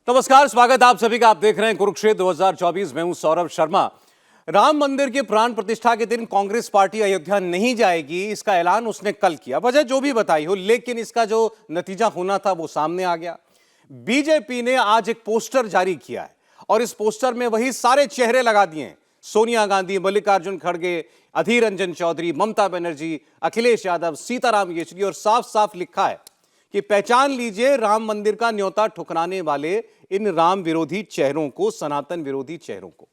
नमस्कार, स्वागत आप सभी का। आप देख रहे हैं कुरुक्षेत्र 2024। मैं हूं सौरभ शर्मा। राम मंदिर के प्राण प्रतिष्ठा के दिन कांग्रेस पार्टी अयोध्या नहीं जाएगी, इसका ऐलान उसने कल किया। वजह जो भी बताई हो, लेकिन इसका जो नतीजा होना था वो सामने आ गया। बीजेपी ने आज एक पोस्टर जारी किया है और इस पोस्टर में वही सारे चेहरे लगा दिए हैं। सोनिया गांधी, मल्लिकार्जुन खड़गे, अधीर रंजन चौधरी, ममता बनर्जी, अखिलेश यादव, सीताराम येचुरी, और साफ साफ लिखा है कि पहचान लीजिए राम मंदिर का न्योता ठुकराने वाले इन राम विरोधी चेहरों को, सनातन विरोधी चेहरों को।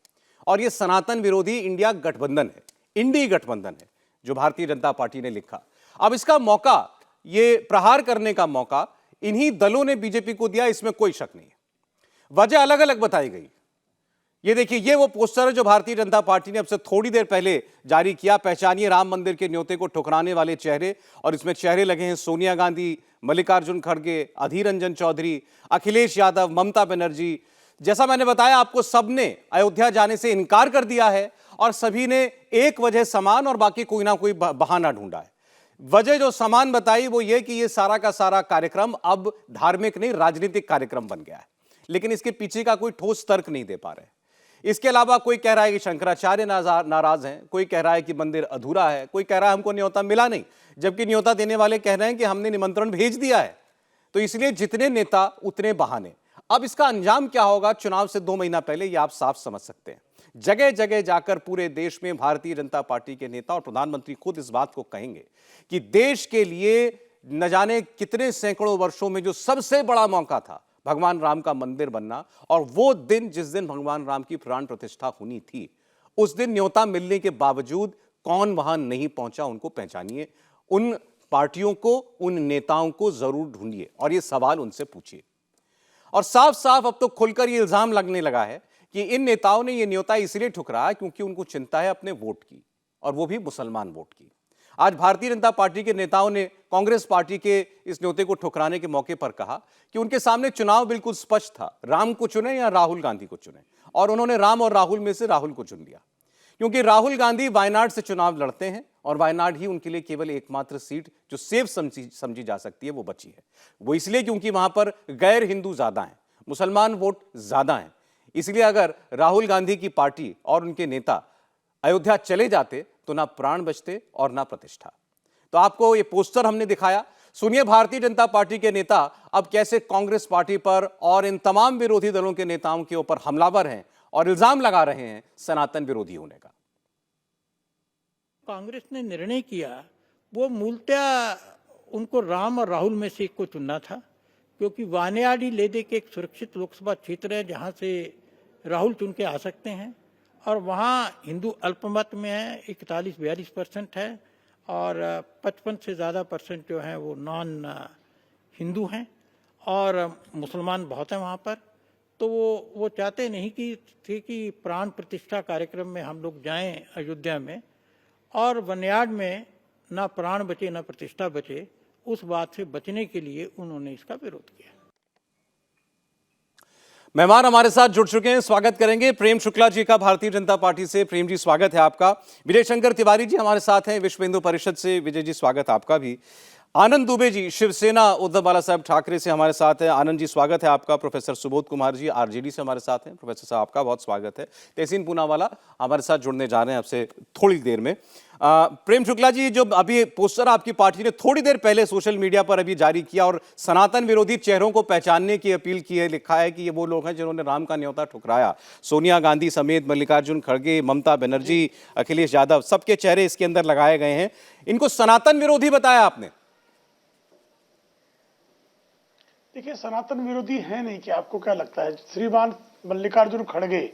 और ये सनातन विरोधी इंडिया गठबंधन है, इंडी गठबंधन है जो भारतीय जनता पार्टी ने लिखा। अब इसका मौका, ये प्रहार करने का मौका इन्हीं दलों ने बीजेपी को दिया, इसमें कोई शक नहीं है। वजह अलग अलग बताई गई। ये देखिए, ये वो पोस्टर है जो भारतीय जनता पार्टी ने अब से थोड़ी देर पहले जारी किया। पहचानिए राम मंदिर के न्योते को ठुकराने वाले चेहरे। और इसमें चेहरे लगे हैं सोनिया गांधी, मल्लिकार्जुन खड़गे, अधीर रंजन चौधरी, अखिलेश यादव, ममता बनर्जी। जैसा मैंने बताया आपको, सबने अयोध्या जाने से इनकार कर दिया है और सभी ने एक वजह समान और बाकी कोई ना कोई बहाना ढूंढा है। वजह जो समान बताई वो ये कि ये सारा का सारा कार्यक्रम अब धार्मिक नहीं, राजनीतिक कार्यक्रम बन गया है। लेकिन इसके पीछे का कोई ठोस तर्क नहीं दे पा रहे। इसके अलावा कोई कह रहा है कि शंकराचार्य नाराज हैं, कोई कह रहा है कि मंदिर अधूरा है, कोई कह रहा है हमको न्योता मिला नहीं, जबकि न्योता देने वाले कह रहे हैं कि हमने निमंत्रण भेज दिया है। तो इसलिए जितने नेता उतने बहाने। अब इसका अंजाम क्या होगा चुनाव से 2 महीना पहले, ये आप साफ समझ सकते हैं। जगह जगह जाकर पूरे देश में भारतीय जनता पार्टी के नेता और प्रधानमंत्री खुद इस बात को कहेंगे कि देश के लिए न जाने कितने सैकड़ों वर्षों में जो सबसे बड़ा मौका था भगवान राम का मंदिर बनना, और वो दिन जिस दिन भगवान राम की प्राण प्रतिष्ठा होनी थी, उस दिन न्योता मिलने के बावजूद कौन वहां नहीं पहुंचा, उनको पहचानिए। उन पार्टियों को, उन नेताओं को जरूर ढूंढिए और ये सवाल उनसे पूछिए। और साफ साफ अब तो खुलकर ये इल्जाम लगने लगा है कि इन नेताओं ने ये न्योता इसलिए ठुकराया क्योंकि उनको चिंता है अपने वोट की, और वो भी मुसलमान वोट की। आज भारतीय जनता पार्टी के नेताओं ने कांग्रेस पार्टी के इस न्योते को ठुकराने के मौके पर कहा कि उनके सामने चुनाव बिल्कुल स्पष्ट था, राम को चुने या राहुल गांधी को चुने। और उन्होंने राम और राहुल में से राहुल को चुन लिया, क्योंकि राहुल गांधी वायनाड से चुनाव लड़ते हैं और वायनाड ही उनके लिए केवल एकमात्र सीट जो सेफ समझी जा सकती है वो बची है। वो इसलिए क्योंकि वहां पर गैर हिंदू ज्यादा हैं, मुसलमान वोट ज्यादा हैं। इसलिए अगर राहुल गांधी की पार्टी और उनके नेता अयोध्या चले जाते तो ना प्राण बचते और ना प्रतिष्ठा। तो आपको ये पोस्टर हमने दिखाया। सुनिए भारतीय जनता पार्टी के नेता अब कैसे कांग्रेस पार्टी पर और इन तमाम विरोधी दलों के नेताओं के ऊपर हमलावर हैं और इल्जाम लगा रहे हैं सनातन विरोधी होने का। कांग्रेस ने निर्णय किया वो मूलतः उनको राम और राहुल में से एक को चुनना था, क्योंकि वानियाडी लेदे के एक सुरक्षित लोकसभा क्षेत्र है जहां से राहुल चुन के आ सकते हैं, और वहाँ हिंदू अल्पमत में है, 41-42% है, और 55 से ज़्यादा परसेंट जो हैं वो नॉन हिंदू हैं, और मुसलमान बहुत हैं वहाँ पर। तो वो चाहते नहीं कि प्राण प्रतिष्ठा कार्यक्रम में हम लोग जाएं अयोध्या में, और वनयाड में ना प्राण बचे ना प्रतिष्ठा बचे। उस बात से बचने के लिए उन्होंने इसका विरोध किया। मेहमान हमारे साथ जुड़ चुके हैं, स्वागत करेंगे प्रेम शुक्ला जी का भारतीय जनता पार्टी से। प्रेम जी स्वागत है आपका। विजय शंकर तिवारी जी हमारे साथ हैं विश्व हिंदू परिषद से। विजय जी स्वागत आपका भी। आनंद दुबे जी शिवसेना उद्धव बाला साहब ठाकरे से हमारे साथ है। आनंद जी स्वागत है आपका। प्रोफेसर सुबोध कुमार जी आरजेडी से हमारे साथ हैं। प्रोफेसर साहब आपका बहुत स्वागत है। तहसीन पूनावाला हमारे साथ जुड़ने जा रहे हैं आपसे थोड़ी देर में। प्रेम शुक्ला जी, जो अभी पोस्टर आपकी पार्टी ने थोड़ी देर पहले सोशल मीडिया पर अभी जारी किया और सनातन विरोधी चेहरों को पहचानने की अपील की है, लिखा है कि ये वो लोग हैं जिन्होंने राम का न्योता ठुकराया। सोनिया गांधी समेत मल्लिकार्जुन खड़गे, ममता बनर्जी, अखिलेश यादव, सबके चेहरे इसके अंदर लगाए गए हैं। इनको सनातन विरोधी बताया आपने। देखिए, सनातन विरोधी है नहीं कि आपको क्या लगता है? श्रीमान मल्लिकार्जुन खड़गे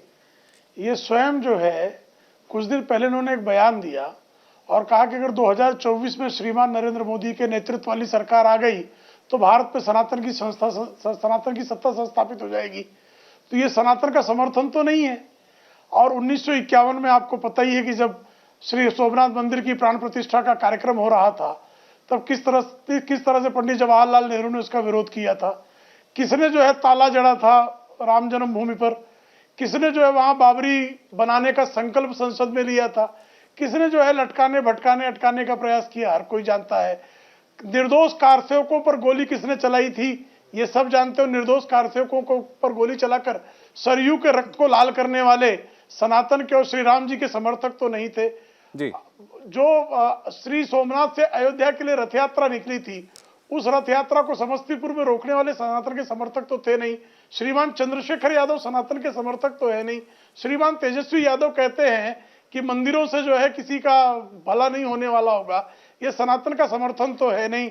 ये स्वयं जो है कुछ दिन पहले उन्होंने एक बयान दिया और कहा कि अगर 2024 में श्रीमान नरेंद्र मोदी के नेतृत्व वाली सरकार आ गई तो भारत में सनातन की सत्ता संस्थापित हो जाएगी। तो ये सनातन का समर्थन तो नहीं है। और 1951 में आपको पता ही है कि जब श्री सोमनाथ मंदिर की प्राण प्रतिष्ठा का कार्यक्रम हो रहा था तब किस तरह से पंडित जवाहरलाल नेहरू ने उसका विरोध किया था। किसने जो है ताला जड़ा था राम जन्मभूमि पर, किसने जो है वहां बाबरी बनाने का संकल्प संसद में लिया था, किसने जो है लटकाने भटकाने अटकाने का प्रयास किया, हर कोई जानता है। निर्दोष कारसेवकों पर गोली किसने चलाई थी ये सब जानते हो निर्दोष कारसेवकों को पर गोली चलाकर सरयू के रक्त को लाल करने वाले सनातन के और श्री राम जी के समर्थक तो नहीं थे। जी जो श्री सोमनाथ से अयोध्या के लिए रथ यात्रा निकली थी, उस रथ यात्रा को समस्तीपुर में रोकने वाले सनातन के समर्थक तो थे नहीं। श्रीमान चंद्रशेखर यादव सनातन के समर्थक तो है नहीं। श्रीमान तेजस्वी यादव कहते हैं कि मंदिरों से जो है किसी का भला नहीं होने वाला होगा, ये सनातन का समर्थन तो है नहीं।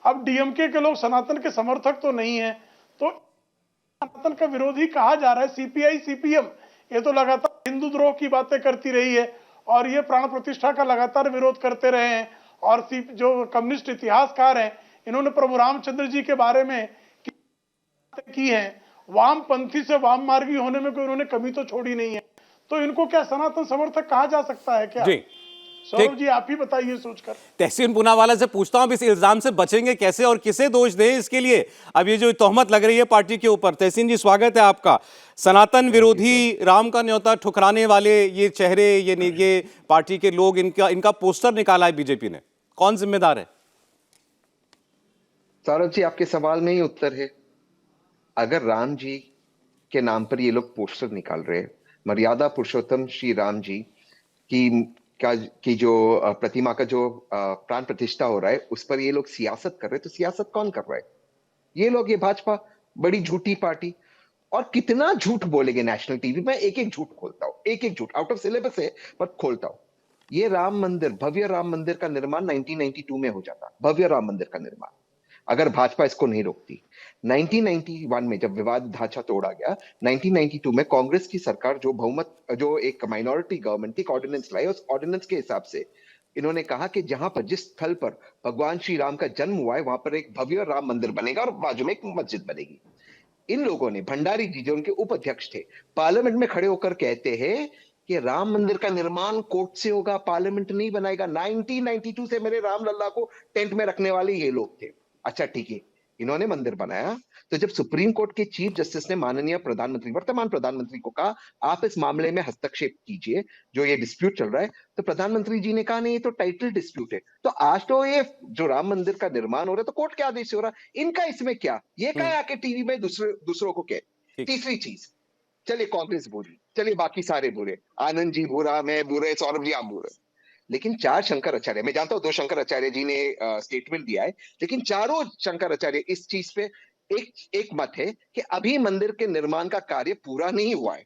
अब डीएमके के लोग सनातन के समर्थक तो नहीं है, तो सनातन का विरोधी कहा जा रहा है। सीपीआई सीपीएम ये तो लगातार हिंदू द्रोह की बातें करती रही है और ये प्राण प्रतिष्ठा का लगातार विरोध करते रहे हैं। और जो कम्युनिस्ट इतिहासकार हैं, इन्होंने प्रभु रामचंद्र जी के बारे में की है, वामपंथी से वाम मार्गी होने में कोई उन्होंने कमी तो छोड़ी नहीं है। तो इनको क्या सनातन समर्थक कहा जा सकता है क्या? जी सौरभ जी आप ही बताइए सोचकर। तहसीन पूनावाला से पूछता हूं, अब इस इल्जाम से बचेंगे कैसे और किसे दोष दें इसके लिए? अब ये जो तोहमत लग रही है पार्टी के ऊपर, तहसीन जी स्वागत है आपका। सनातन विरोधी, राम का न्योता ठुकराने वाले ये चेहरे, ये पार्टी के लोग, इनका पोस्टर निकाला है बीजेपी ने, कौन जिम्मेदार है? सौरभ जी, आपके सवाल में ही उत्तर है। अगर राम जी के नाम पर ये लोग पोस्टर निकाल रहे हैं, मर्यादा पुरुषोत्तम श्री राम जी की जो प्रतिमा का जो प्राण प्रतिष्ठा हो रहा है, उस पर ये लोग सियासत कर रहे हैं, तो सियासत कौन कर रहा है? ये लोग, ये भाजपा, बड़ी झूठी पार्टी। और कितना झूठ बोलेंगे नेशनल टीवी में? एक एक झूठ खोलता हूं, एक एक झूठ आउट ऑफ सिलेबस है पर खोलता हूं। ये राम मंदिर, भव्य राम मंदिर का निर्माण 1992 में हो जाता, भव्य राम मंदिर का निर्माण, अगर भाजपा इसको नहीं रोकती। 1991 में जब विवाद ढांचा तोड़ा गया, 1992 में कांग्रेस की सरकार जो एक माइनॉरिटी गवर्नमेंट थी, ऑर्डिनेंस लाई। उस ऑर्डिनेंस के हिसाब से इन्होंने कहा कि जहां पर, जिस स्थल पर भगवान श्री राम का जन्म हुआ है, वहां पर एक भव्य राम मंदिर बनेगा और बाजू में एक मस्जिद बनेगी। इन लोगों ने, भंडारी जी जो उनके उपाध्यक्ष थे, पार्लियामेंट में खड़े होकर कहते हैं कि राम मंदिर का निर्माण कोर्ट से होगा, पार्लियामेंट नहीं बनाएगा। 1992 से मेरे राम लल्ला को टेंट में रखने वाले ये लोग थे। अच्छा ठीक है, इन्होंने मंदिर बनाया, तो जब सुप्रीम कोर्ट के चीफ जस्टिस ने माननीय प्रधानमंत्री, वर्तमान प्रधानमंत्री को कहा आप इस मामले में हस्तक्षेप कीजिए, जो ये डिस्प्यूट चल रहा है, तो प्रधानमंत्री जी ने कहा नहीं, ये तो टाइटल डिस्प्यूट है। तो आज तो ये जो राम मंदिर का निर्माण हो रहा है तो कोर्ट के आदेश से हो रहा है, इनका इसमें क्या? ये क्या आके टीवी में दूसरों को कहे। तीसरी चीज, चलिए कांग्रेस बुरी, चलिए बाकी सारे बुरे, आनंद जी बुरा, मैं बुरे, सौरभ जी आप बुरे, लेकिन चार शंकर आचार्य, मैं जानता हूं 2 शंकर आचार्य जी ने स्टेटमेंट दिया है, लेकिन चारों शंकर आचार्य इस चीज पे एक मत है कि अभी मंदिर के निर्माण का कार्य पूरा नहीं हुआ है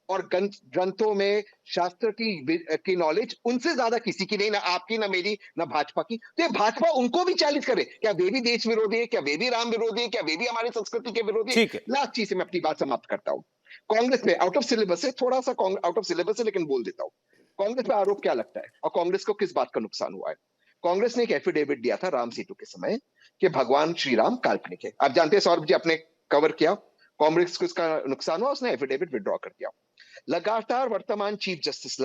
और ग्रंथों में शास्त्र की नॉलेज उनसे ज्यादा किसी की नहीं, ना आपकी, ना मेरी, ना भाजपा की। तो ये भाजपा उनको भी चैलेंज करे, क्या वे भी देश विरोधी है? क्या वे भी राम विरोधी है? क्या वे भी हमारी संस्कृति के विरोधी है? लास्ट चीज से मैं अपनी बात समाप्त करता हूँ। कांग्रेस में आउट ऑफ सिलेबस है, थोड़ा सा आउट ऑफ सिलेबस है, लेकिन बोल देता हूँ। कांग्रेस पे आरोप क्या लगता है और कांग्रेस को किस बात का नुकसान हुआ है? कांग्रेस ने एक एफिडेविट दिया था राम सेतु के समय कि भगवान श्री राम काल्पनिक है। आप जानते हैं, सौरभ जी आपने कवर किया, कांग्रेस को इसका नुकसान हुआ, उसने एफिडेविट विड्रॉ कर दिया। लगातार वर्तमान चीफ जस्टिस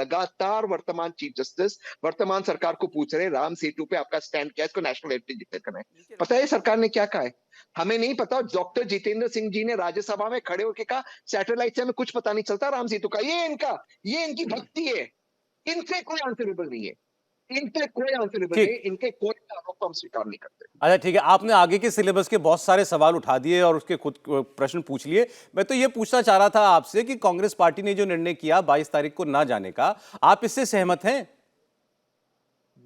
वर्तमान सरकार को पूछ रहे राम सेतु पे आपका स्टैंड क्या है, इसको नेशनल हेरिटेज डिक्लेयर करना है। पता है सरकार ने क्या कहा है? हमें नहीं पता। डॉक्टर जितेंद्र सिंह जी ने राज्यसभा में खड़े होकर कहा सैटेलाइट से हमें कुछ पता नहीं चलता राम सेतु का। ये इनकी भक्ति है, इनसे कोई आंसरेबल नहीं है, इनके कोई आरोप हम स्वीकार नहीं करते। अच्छा ठीक है, आपने आगे के सिलेबस के बहुत सारे सवाल उठा दिए और उसके खुद प्रश्न पूछ लिए। मैं तो ये पूछना चाह रहा था आपसे कि कांग्रेस पार्टी ने जो निर्णय किया 22 तारीख को ना जाने का, आप इससे सहमत हैं?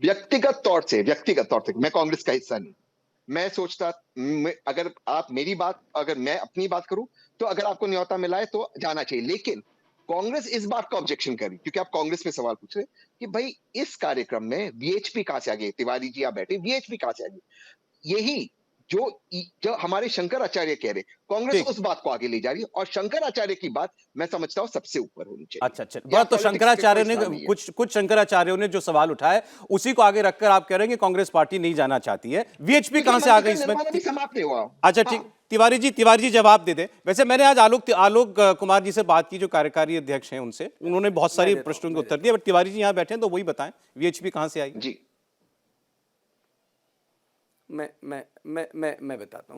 व्यक्तिगत तौर से मैं कांग्रेस का हिस्सा नहीं। मैं सोचता, अगर मैं अपनी बात करूं तो अगर आपको न्योता मिला है तो जाना चाहिए, लेकिन कांग्रेस इस बात का ऑब्जेक्शन करी, क्योंकि आप कांग्रेस पे सवाल पूछ रहे कि भाई इस कार्यक्रम में वीएचपी कहां से आ गई? तिवारी जी आप बैठे, वीएचपी कहां से आ गई? यही जो हमारे शंकर आचार्य कह रहे, कांग्रेस उस बात को आगे ले जा रही है और शंकर आचार्य की बात मैं समझता हूं सबसे ऊपर होनी चाहिए। अच्छा, बात तो शंकराचार्य ने, कुछ शंकराचार्यों ने जो सवाल उठाए उसी को आगे रखकर आप कह रहे हैं कि कांग्रेस पार्टी नहीं जाना चाहती है। वीएचपी कहां से आ गई इसमें? समाप्त नहीं हुआ। अच्छा ठीक, तिवारी जी जवाब दे दें। वैसे मैंने आज आलोक कुमार जी से बात की, जो कार्यकारी अध्यक्ष हैं, उनसे, उन्होंने बहुत सारी प्रश्नों के उत्तर दिए, बट तिवारी जी यहाँ बैठे हैं तो वही बताएं वीएचपी कहां से आई। जी मैं बताता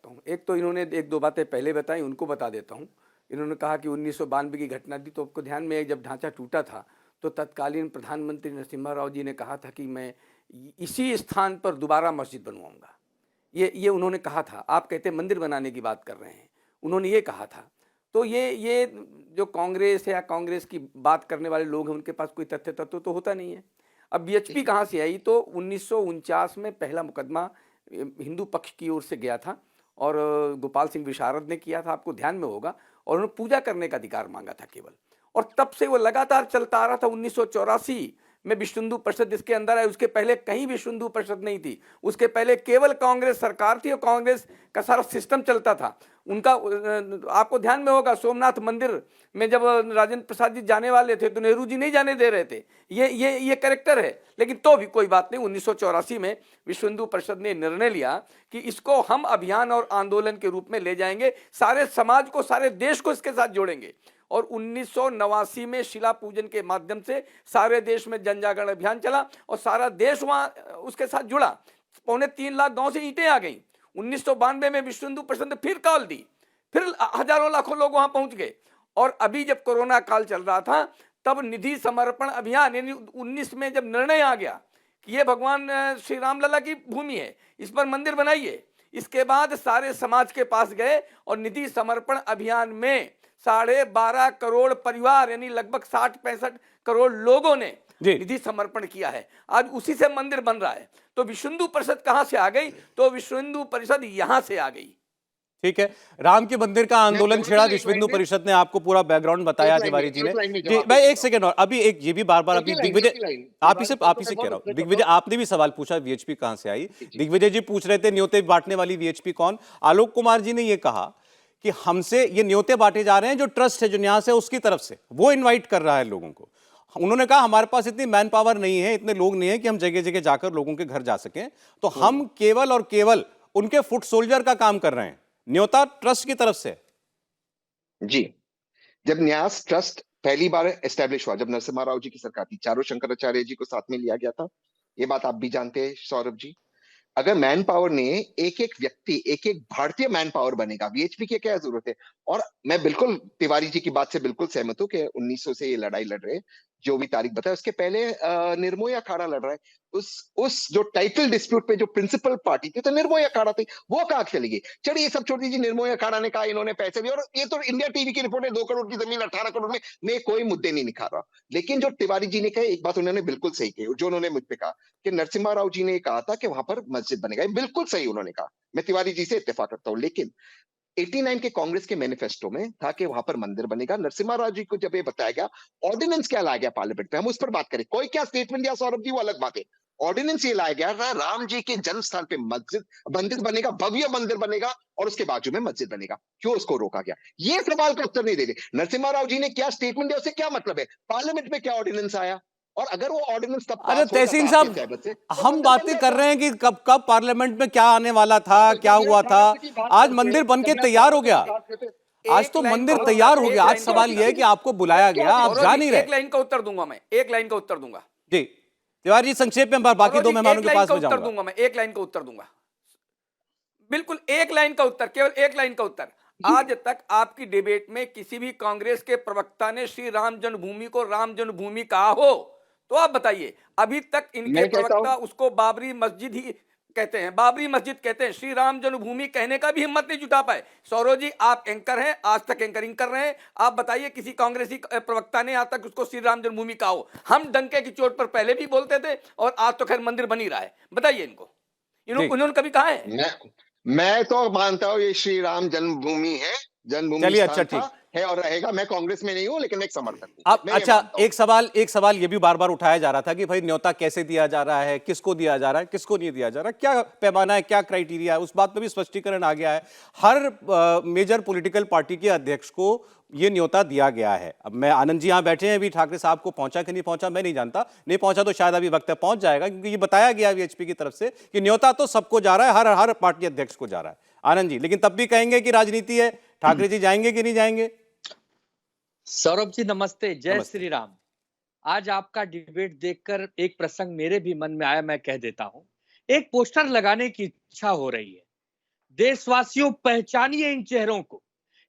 हूँ। एक तो इन्होंने 1-2 बातें पहले बताई, उनको बता देता हूँ। इन्होंने कहा कि 1992 की घटना थी, तो आपको ध्यान में, जब ढांचा टूटा था तो तत्कालीन प्रधानमंत्री नरसिम्हा राव जी ने कहा था कि मैं इसी स्थान पर दोबारा मस्जिद बनवाऊंगा। ये उन्होंने कहा था। आप कहते हैं मंदिर बनाने की बात कर रहे हैं, उन्होंने ये कहा था। तो ये जो कांग्रेस है या कांग्रेस की बात करने वाले लोग हैं, उनके पास कोई तथ्य तत्व तो होता नहीं है। अब बीएचपी कहाँ से आई? तो 1949 में पहला मुकदमा हिंदू पक्ष की ओर से गया था और गोपाल सिंह विशारद ने किया था, आपको ध्यान में होगा, और उन्होंने पूजा करने का अधिकार मांगा था केवल, और तब से वो लगातार चलता आ रहा था। 1984 में विश्व हिंदू परिषद इसके अंदर आई, उसके पहले कहीं विश्व हिंदू परिषद नहीं थी, उसके पहले केवल कांग्रेस सरकार थी और कांग्रेस का सारा सिस्टम चलता था उनका। आपको ध्यान में होगा, सोमनाथ मंदिर में जब राजेंद्र प्रसाद जी जाने वाले थे तो नेहरू जी नहीं जाने दे रहे थे। ये कैरेक्टर है। लेकिन तो भी कोई बात नहीं, 1984 में विश्व हिंदू परिषद ने निर्णय लिया कि इसको हम अभियान और आंदोलन के रूप में ले जाएंगे, सारे समाज को, सारे देश को इसके साथ जोड़ेंगे। और 1989 में शिला पूजन के माध्यम से सारे देश में जन जागरण अभियान चला और सारा देश वहां उसके साथ जुड़ा। 3.25 लाख गांव से ईंटें आ गई। 1992 में विश्व हिंदू परिषद ने फिर कॉल दी, फिर हजारों लाखों लोग वहां पहुंच गए। और अभी जब कोरोना काल चल रहा था तब निधि समर्पण अभियान, यानी 19 में जब निर्णय आ गया कि ये भगवान श्री राम लला की भूमि है, इस पर मंदिर बनाइए, इसके बाद सारे समाज के पास गए और निधि समर्पण अभियान में 12.5 करोड़ परिवार, यानी लगभग 60-65 करोड़ लोगों ने निधि समर्पण किया है। आज उसी से मंदिर बन रहा है। तो विश्व हिंदू परिषद कहां से आ गई? तो विश्व हिंदू परिषद यहां से आ गई। ठीक है, राम के मंदिर का आंदोलन छेड़ा विश्व हिंदू परिषद ने, आपको पूरा बैकग्राउंड बताया तिवारी जी ने। जी, मैं एक सेकंड और अभी एक ये भी बार-बार अभी दिग्विजय आप ही से कह रहा हूं, दिग्विजय आपने भी सवाल पूछा वीएचपी कहां से आई। दिग्विजय जी पूछ रहे थे न्योते बांटने वाली वीएचपी कौन? आलोक कुमार जी ने ये कहा कि हमसे ये न्योते बांटे जा रहे हैं, जो ट्रस्ट है जो न्यास है उसकी तरफ से, वो इन्वाइट कर रहा है लोगों को। उन्होंने कहा हमारे पास इतनी मैन पावर नहीं है, इतने लोग नहीं है कि हम जगह जगह जाकर लोगों के घर जा सकें, तो हम केवल और केवल उनके फुट सोल्जर का काम कर रहे हैं। न्योता ट्रस्ट की तरफ से। जी, जब न्यास ट्रस्ट पहली बार एस्टेब्लिश हुआ, जब नरसिम्हा राव जी की सरकार थी, चारों शंकराचार्य जी को साथ में लिया गया था, ये बात आप भी जानते हैं सौरभ जी। अगर मैन पावर ने एक एक व्यक्ति, एक एक भारतीय मैन पावर बनेगा, वीएचपी की क्या जरूरत है? और मैं बिल्कुल तिवारी जी की बात से बिल्कुल सहमत हूं कि 1900 से ये लड़ाई लड़ रहे हैं, जो भी तारीख बताया उसके पहले निर्मोही अखाड़ा लड़ रहा है। उस जो टाइटल डिस्प्यूट पे जो प्रिंसिपल पार्टी थी तो निर्मोही अखाड़ा थी, वो कहाँ चली गई? चलिए ये सब छोड़ दीजिए, निर्मोही अखाड़ा ने कहा इन्होंने पैसे दिए, और ये तो इंडिया टीवी की रिपोर्ट है, 2 करोड़ की जमीन 18 करोड़ में, मैं कोई मुद्दे नहीं निकाल रहा। लेकिन जो तिवारी जी ने कहा, एक बात उन्होंने बिल्कुल सही कही, जो उन्होंने मुझ पे कहा कि नरसिम्हा राव जी ने कहा था कि वहां पर मस्जिद बनेगा, बिल्कुल सही उन्होंने कहा, मैं तिवारी जी से इत्तेफाक रखता हूं। लेकिन 89 के कांग्रेस के मैनिफेस्टो में था कि वहां पर मंदिर बनेगा। नरसिम्हा राव जी को जब ये बताया गया, ऑर्डिनेंस क्या लाया गया पार्लियामेंट में, हम उस पर बात करें, कोई क्या स्टेटमेंट दिया सौरभ जी वो अलग बात है। ऑर्डिनेंस ये लाया गया था, राम जी के जन्म स्थान पे मंदिर बनेगा, भव्य मंदिर बनेगा, और उसके बाजू में मस्जिद बनेगा। क्यों उसको रोका गया? ये सवाल का उत्तर नहीं दे रहे। नरसिम्हा राव जी ने क्या स्टेटमेंट दिया, उससे क्या मतलब है? पार्लियामेंट में क्या ऑर्डिनेंस आया? और अगर वो ऑर्डिनेंस तब अरे तहसीन साहब, हम बातें कर रहे हैं कि कब कब पार्लियामेंट में क्या आने वाला था, क्या हुआ था। आज मंदिर बन के तैयार हो गया, आज तो मंदिर तैयार हो गया। आज सवाल यह है कि आपको बुलाया गया, आप जा नहीं रहे। एक लाइन का उत्तर दूंगा मैं, एक लाइन का उत्तर दूंगा जी तिवारी जी, संक्षेप में, बाकी 2 मेहमानों के पास में जाऊंगा। दूंगा मैं, एक लाइन का उत्तर दूंगा, बिल्कुल एक लाइन का उत्तर, केवल एक लाइन का उत्तर। आज तक आपकी डिबेट में किसी भी कांग्रेस के प्रवक्ता ने श्री राम जन्मभूमि को राम जन्मभूमि कहा हो तो आप बताइए। अभी तक इनके प्रवक्ता उसको बाबरी मस्जिद ही कहते हैं, बाबरी मस्जिद कहते हैं, श्री राम जन्मभूमि कहने का भी हिम्मत नहीं जुटा पाए। सौरभ जी, आप एंकर हैं, आज तक एंकरिंग कर रहे हैं, आप बताइए किसी कांग्रेसी प्रवक्ता ने आज तक उसको श्री राम जन्मभूमि कहा हो? हम डंके की चोट पर पहले भी बोलते थे और आज तो खैर मंदिर बन ही रहा है। बताइए इनको, इन्होंने कभी कहा है? मैं तो मानता हूँ ये श्री राम जन्मभूमि है, जन्मभूमि। चलिए, अच्छा ठीक है और रहेगा। मैं कांग्रेस में नहीं हूं, लेकिन एक समर्थक हूं। अब अच्छा, एक सवाल ये भी बार बार उठाया जा रहा था कि भाई न्योता कैसे दिया जा रहा है, किसको दिया जा रहा है, किसको नहीं दिया जा रहा, क्या पैमाना है, क्या क्राइटेरिया है, उस बात पर भी स्पष्टीकरण आ गया है। हर मेजर पॉलिटिकल पार्टी के अध्यक्ष को ये न्योता दिया गया है। अब मैं, आनंद जी यहाँ बैठे हैं, अभी ठाकरे साहब को पहुंचा कि नहीं पहुंचा मैं नहीं जानता, नहीं पहुंचा तो शायद अभी वक्त पहुंच जाएगा, क्योंकि ये बताया गया वीएचपी की तरफ से कि न्योता तो सबको जा रहा है, हर पार्टी अध्यक्ष को जा रहा है। आनंद जी, लेकिन तब भी कहेंगे कि राजनीति है, ठाकरे जी जाएंगे कि नहीं जाएंगे? सौरभ जी नमस्ते, जय श्री राम। आज आपका डिबेट देखकर एक प्रसंग मेरे भी मन में आया, मैं कह देता हूं। एक पोस्टर लगाने की इच्छा हो रही है। देशवासियों, पहचानिए इन चेहरों को।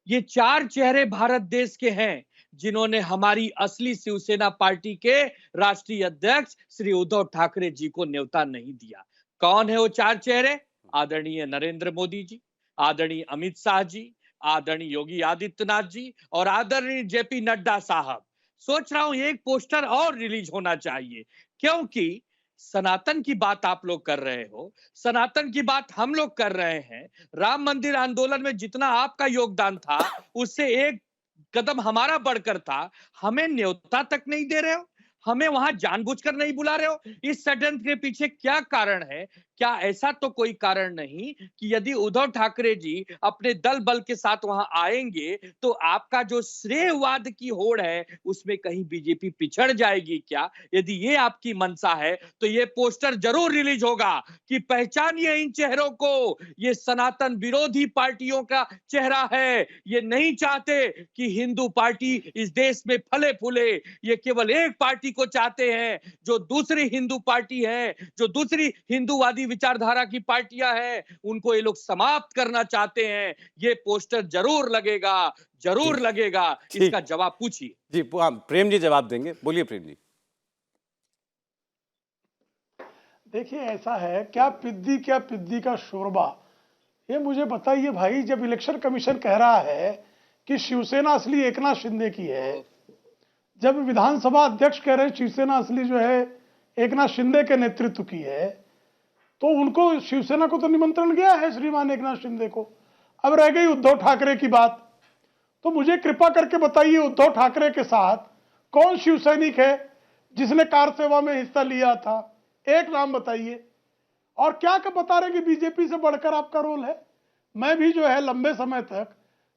ये 4 चेहरे भारत देश के हैं जिन्होंने हमारी असली शिवसेना पार्टी के राष्ट्रीय अध्यक्ष श्री उद्धव ठाकरे जी को न्योता नहीं दिया। कौन है वो 4 चेहरे? आदरणीय नरेंद्र मोदी जी, आदरणीय अमित शाह जी, आदरणीय योगी आदित्यनाथ जी और आदरणीय जेपी नड्डा साहब। सोच रहा हूं एक पोस्टर और रिलीज होना चाहिए, क्योंकि सनातन की बात आप लोग कर रहे हो, सनातन की बात हम लोग कर रहे हैं। राम मंदिर आंदोलन में जितना आपका योगदान था, उससे एक कदम हमारा बढ़कर था। हमें न्योता तक नहीं दे रहे हो, हमें वहां जानबूझकर नहीं बुला रहे हो। इस षड्यंत्र के पीछे क्या कारण है? क्या ऐसा तो कोई कारण नहीं कि यदि उद्धव ठाकरे जी अपने दल बल के साथ वहां आएंगे तो आपका जो श्रेयवाद की होड़ है उसमें कहीं बीजेपी पिछड़ जाएगी क्या? यदि ये आपकी मंशा है तो ये पोस्टर जरूर रिलीज होगा कि पहचानिए इन चेहरों को, ये सनातन विरोधी पार्टियों का चेहरा है। ये नहीं चाहते कि हिंदू पार्टी इस देश में फले फूले, ये केवल एक पार्टी को चाहते हैं जो दूसरी हिंदू पार्टी है, जो दूसरी हिंदूवादी विचारधारा की पार्टियां हैं, उनको ये लोग समाप्त करना चाहते हैं। ये पोस्टर जरूर लगेगा, जरूर लगेगा। इसका जवाब पूछिए। जी प्रेम जी जवाब देंगे, बोलिए प्रेम जी। देखिए ऐसा है, क्या पिद्दी का शोरबा, ये मुझे बताइए भाई। जब इलेक्शन कमीशन कह रहा है कि शिवसेना असली एकनाथ शिंदे की है, जब विधानसभा अध्यक्ष कह रहे हैं शिवसेना असली जो है एकनाथ शिंदे के नेतृत्व की है, तो उनको शिवसेना को तो निमंत्रण गया है श्रीमान एकनाथ शिंदे को। अब रह गई उद्धव ठाकरे की बात, तो मुझे कृपा करके बताइए उद्धव ठाकरे के साथ कौन शिवसैनिक है जिसने कार सेवा में हिस्सा लिया था? एक नाम बताइए। और क्या बता रहे कि बीजेपी से बढ़कर आपका रोल है? मैं भी जो है लंबे समय तक,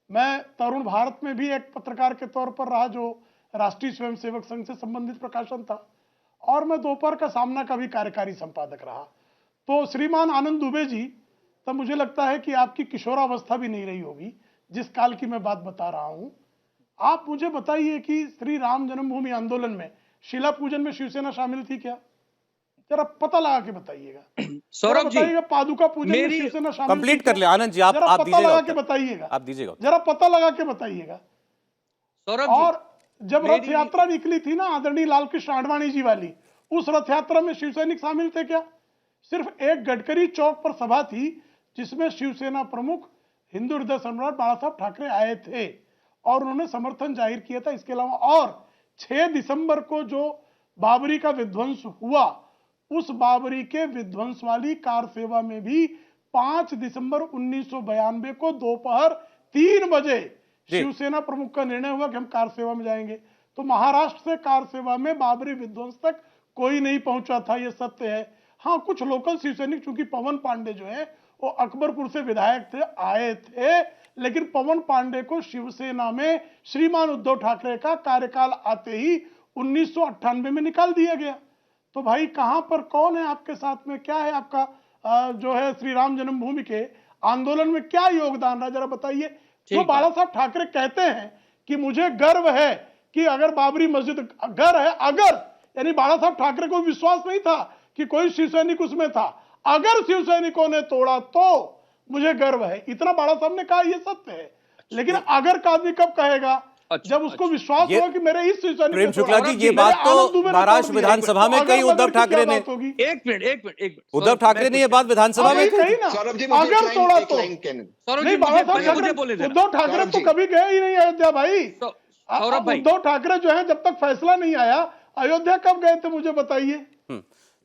मैं तरुण भारत में भी एक पत्रकार के तौर पर रहा जो राष्ट्रीय स्वयंसेवक संघ से संबंधित प्रकाशन था, और मैं दोपहर का सामना का भी कार्यकारी संपादक रहा। तो श्रीमान आनंद दुबे जी, तब मुझे लगता है कि आपकी किशोरावस्था भी नहीं रही होगी जिस काल की मैं बात बता रहा हूं। आप मुझे बताइए कि श्री राम जन्मभूमि आंदोलन में शिला पूजन में शिवसेना शामिल थी क्या? जरा पता लगा के बताइएगा। सौरभ जी, बताइएगा पादुका पूजन में शिवसेना शामिल कंप्लीट थी कर क्या? ले आनंद जी, आप जरा पता दीजिएगा लगा उत्तर। के बताइएगा, आप दीजिएगा। जरा पता लगा के बताइएगा। सौरभ जी, और जब रथ यात्रा निकली थी ना आदरणीय लाल कृष्ण आडवाणी जी वाली, उस रथ यात्रा में शिवसैनिक शामिल थे क्या? सिर्फ एक गडकरी चौक पर सभा थी जिसमें शिवसेना प्रमुख हिंदू हृदय सम्राट बाला साहब ठाकरे आए थे और उन्होंने समर्थन जाहिर किया था। इसके अलावा और 6 दिसंबर को जो बाबरी का विध्वंस हुआ, उस बाबरी के विध्वंस वाली कार सेवा में भी 5 दिसंबर 1992 को दोपहर 3 बजे शिवसेना प्रमुख का निर्णय हुआ कि हम कार सेवा में जाएंगे। तो महाराष्ट्र से कार सेवा में बाबरी विध्वंस तक कोई नहीं पहुंचा था, यह सत्य है। हाँ, कुछ लोकल शिवसैनिक, चूंकि पवन पांडे जो है वो अकबरपुर से विधायक थे, आए थे, लेकिन पवन पांडे को शिवसेना में श्रीमान उद्धव ठाकरे का कार्यकाल आते ही 1998 में निकाल दिया गया। तो भाई कहां पर कौन है आपके साथ में? क्या है आपका जो है श्री राम जन्मभूमि के आंदोलन में क्या योगदान रहा, जरा बताइए। जो बाला साहब ठाकरे कहते हैं कि मुझे गर्व है कि अगर बाबरी मस्जिद घर है, अगर, यानी बाला साहब ठाकरे को विश्वास नहीं था कि कोई शिवसैनिक उसमें था, अगर शिवसैनिकों ने तोड़ा तो मुझे गर्व है, इतना बाला साहब ने कहा, यह सत्य है। लेकिन अगर का आददमी कब कहेगा? जब उसको विश्वास होगा कि मेरे इस शिवसैनिक प्रेम शुक्ला जी, ये बात तो महाराष्ट्र विधानसभा में कही उद्धव ठाकरे ने, एक मिनट उद्धव ठाकरे ने ये बात विधानसभा में कही ना, सौरभ जी, अगर तोड़ा तो सौरभ जी, नहीं, बाला साहब मुझे बोले देना। उद्धव ठाकरे तो कभी गए ही नहीं अयोध्या भाई। सौरभ भाई, उद्धव ठाकरे जो है जब तक फैसला नहीं आया, अयोध्या कब गए थे मुझे बताइए?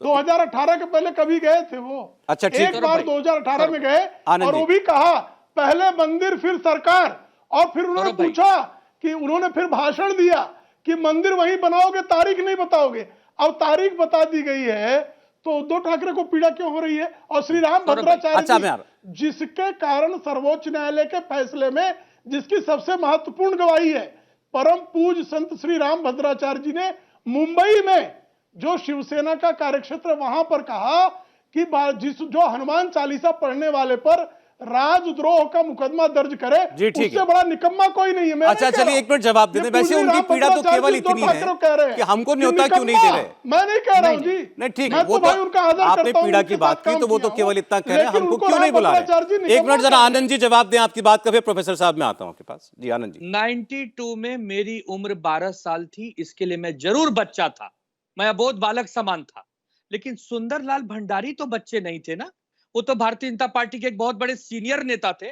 2018 के पहले कभी गए थे वो? अच्छा, ठीक। एक बार 2018 में गए आनंद और जी। वो भी कहा पहले मंदिर फिर सरकार, और फिर उन्होंने सौरभ भाई। पूछा कि उन्होंने फिर भाषण दिया कि मंदिर वहीं बनाओगे, तारीख नहीं बताओगे। अब तारीख बता दी गई है, तो उद्धव ठाकरे को पीड़ा क्यों हो रही है? और श्री राम भद्राचार्य अच्छा, जी, जिसके कारण सर्वोच्च न्यायालय के फैसले में जिसकी सबसे महत्वपूर्ण गवाही है, परम पूज्य संत श्री राम भद्राचार्य जी ने मुंबई में जो शिवसेना का कार्यक्षेत्र, वहां पर कहा कि जो हनुमान चालीसा पढ़ने वाले पर राजद्रोह का मुकदमा दर्ज करे, जी, ठीक उससे है। बड़ा निकम्मा कोई नहीं है। मैं अच्छा, नहीं कह चलिए रहा एक मिनट जवाब दे हूं। दें। ये वैसे पूरी उनकी राम पीड़ा तो भद्राचार्य केवल जी इतनी उद्धव ठाकरे कह रहे है हैं कि हमको कि न्योता क्यों नहीं दे रहे। मैं नहीं कह रहा हूं जी, नहीं, ठीक मैं है, वो तो भाई उनका आदर आपने करता हूं, पीड़ा उनके की साथ बात की, काम तो वो तो किया केवल हूं। इतना कह रहे हैं, लेकिन हमको उनको क्यों नहीं राम बुला भद्राचार्य जी रहे। एक मिनट निकम्मा जरा कह आनंद जी जवाब दें आपकी बात का, फिर प्रोफेसर साहब मैं आता हूं आपके पास। जी आनंद जी। 92 में मेरी उम्र 12 साल थी, इसके लिए मैं जरूर बच्चा था, मैं अबोध बालक समान था। लेकिन सुंदरलाल भंडारी तो बच्चे नहीं थे ना, वो तो भारतीय जनता पार्टी के एक बहुत बड़े सीनियर नेता थे।